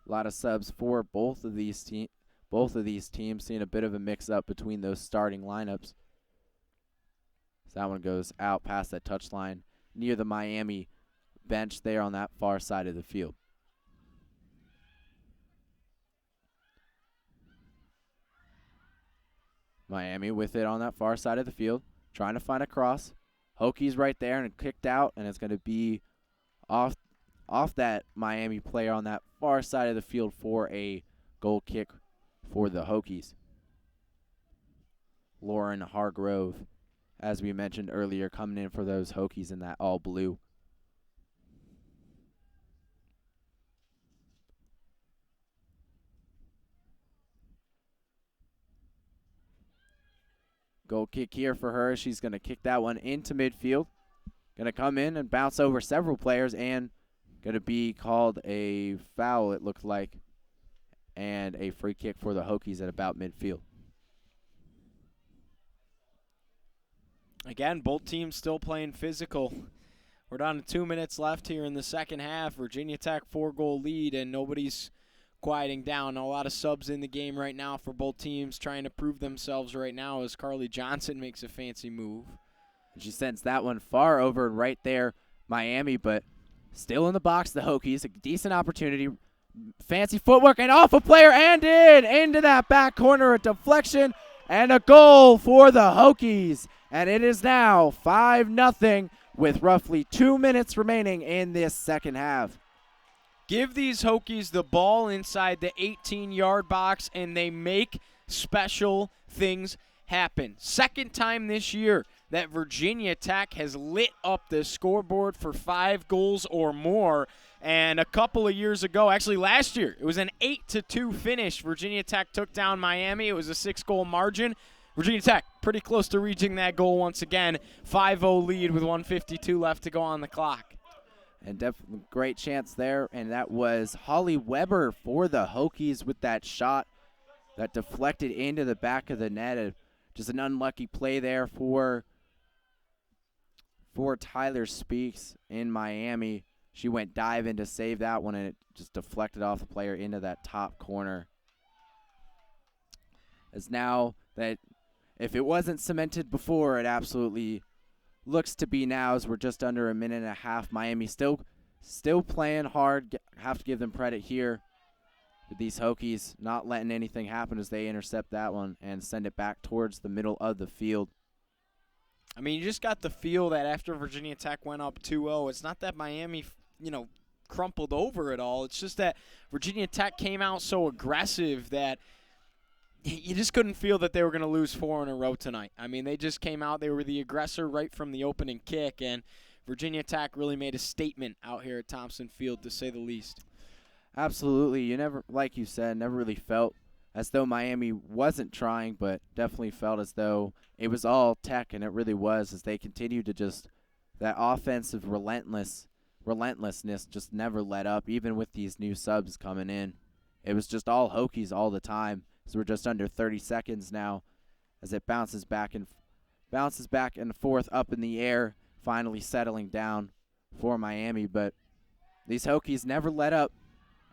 A lot of subs for both of these teams, seeing a bit of a mix-up between those starting lineups. So that one goes out past that touchline near the Miami bench there on that far side of the field. Miami with it on that far side of the field, trying to find a cross. Hokies right there and kicked out, and it's going to be off that Miami player on that far side of the field for a goal kick for the Hokies. Lauren Hargrove, as we mentioned earlier, coming in for those Hokies in that all blue. Goal kick here for her. She's going to kick that one into midfield. Going to come in and bounce over several players, and going to be called a foul, it looked like, and a free kick for the Hokies at about midfield. Again, both teams still playing physical. We're down to 2 minutes left here in the second half. Virginia Tech 4-goal lead, and nobody's quieting down. A lot of subs in the game right now for both teams, trying to prove themselves right now as Carly Johnson makes a fancy move. She sends that one far over right there, Miami, but still in the box, the Hokies. A decent opportunity. Fancy footwork and off a player and into that back corner, a deflection and a goal for the Hokies. And it is now 5-0 with roughly 2 minutes remaining in this second half. Give these Hokies the ball inside the 18-yard box, and they make special things happen. Second time this year that Virginia Tech has lit up the scoreboard for 5 goals or more. And a couple of years ago, actually last year, it was an 8-2 finish. Virginia Tech took down Miami. It was a 6-goal margin. Virginia Tech pretty close to reaching that goal once again. 5-0 lead with 1:52 left to go on the clock. And definitely great chance there, and that was Holly Weber for the Hokies with that shot that deflected into the back of the net. Just an unlucky play there for Tyler Speaks in Miami. She went diving to save that one, and it just deflected off the player into that top corner. As now that, if it wasn't cemented before, it absolutely looks to be now, as we're just under a minute and a half. Miami still playing hard. Have to give them credit here. With these Hokies not letting anything happen as they intercept that one and send it back towards the middle of the field. I mean, you just got the feel that after Virginia Tech went up 2-0, it's not that Miami, crumpled over at all. It's just that Virginia Tech came out so aggressive that you just couldn't feel that they were going to lose 4 in a row tonight. I mean, they just came out. They were the aggressor right from the opening kick, and Virginia Tech really made a statement out here at Thompson Field, to say the least. Absolutely. You never, like you said, never really felt as though Miami wasn't trying, but definitely felt as though it was all tech, and it really was, as they continued to just, that offensive relentlessness just never let up, even with these new subs coming in. It was just all Hokies all the time. So we're just under 30 seconds now as it bounces back and forth up in the air, finally settling down for Miami. But these Hokies never let up,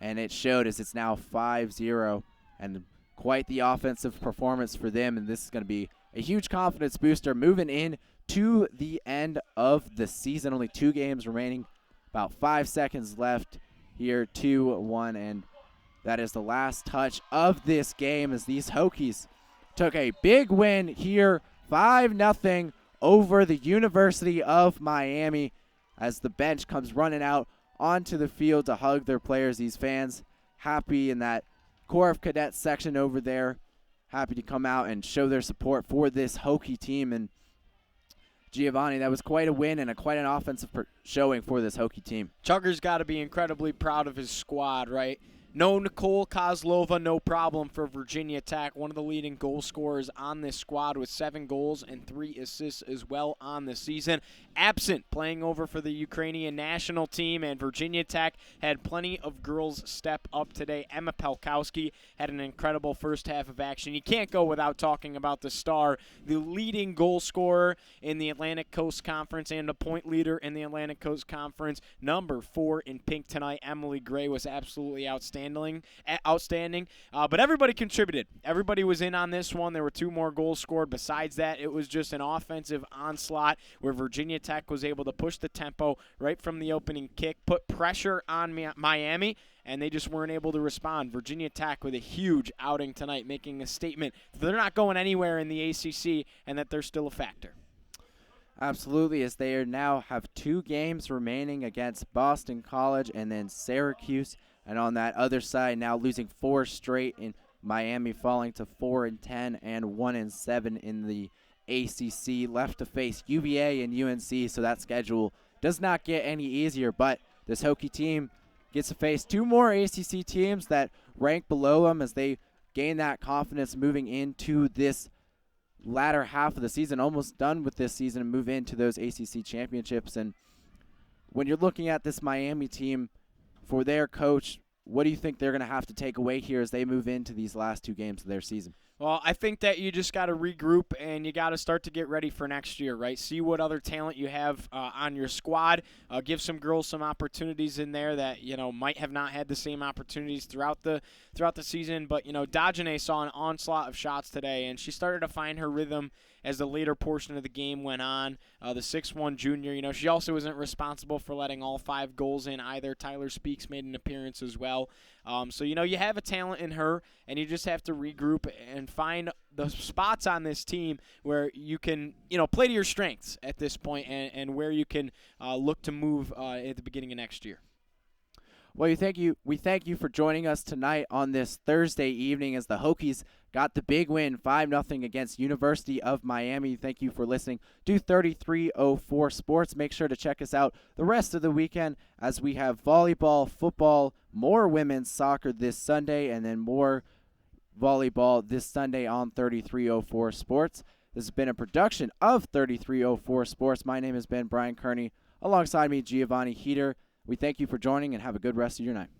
and it showed as it's now 5-0, and quite the offensive performance for them, and this is going to be a huge confidence booster moving in to the end of the season. Only 2 games remaining, about 5 seconds left here, 2-1, and that is the last touch of this game as these Hokies took a big win here, 5-0 over the University of Miami, as the bench comes running out onto the field to hug their players. These fans happy in that Corps of Cadets section over there, happy to come out and show their support for this Hokie team. And Giovanni, that was quite a win and quite an offensive showing for this Hokie team. Chugger's got to be incredibly proud of his squad, right? No Nicole Kozlova, no problem for Virginia Tech. One of the leading goal scorers on this squad with 7 goals and 3 assists as well on the season. Absent, playing over for the Ukrainian national team, and Virginia Tech had plenty of girls step up today. Emma Pelkowski had an incredible first half of action. You can't go without talking about the star, the leading goal scorer in the Atlantic Coast Conference and a point leader in the Atlantic Coast Conference. Number 4 in pink tonight, Emily Gray, was absolutely outstanding. But everybody contributed. Everybody was in on this one. There were 2 more goals scored. Besides that, it was just an offensive onslaught where Virginia Tech was able to push the tempo right from the opening kick, put pressure on Miami, and they just weren't able to respond. Virginia Tech with a huge outing tonight, making a statement that they're not going anywhere in the ACC and that they're still a factor. Absolutely, as they now have 2 games remaining against Boston College and then Syracuse. And on that other side, now losing 4 straight in Miami, falling to 4-10 and 1-7 in the ACC. Left to face UVA and UNC, so that schedule does not get any easier. But this Hokie team gets to face 2 more ACC teams that rank below them as they gain that confidence moving into this latter half of the season, almost done with this season, and move into those ACC championships. And when you're looking at this Miami team, for their coach, what do you think they're going to have to take away here as they move into these last 2 games of their season? Well, I think that you just got to regroup and you got to start to get ready for next year, right? See what other talent you have on your squad. Give some girls some opportunities in there that might have not had the same opportunities throughout the season. But Dajane saw an onslaught of shots today, and she started to find her rhythm as the later portion of the game went on. The 6'1" junior, she also isn't responsible for letting all 5 goals in either. Tyler Speaks made an appearance as well. So you have a talent in her, and you just have to regroup and find the spots on this team where you can, play to your strengths at this point, and where you can look to move at the beginning of next year. Well, we thank you for joining us tonight on this Thursday evening as the Hokies got the big win, 5-0 against University of Miami. Thank you for listening to 3304 Sports. Make sure to check us out the rest of the weekend as we have volleyball, football, more women's soccer this Sunday, and then more volleyball this Sunday on 3304 Sports. This has been a production of 3304 Sports. My name has been Brian Kearney. Alongside me, Giovanni Heater. We thank you for joining and have a good rest of your night.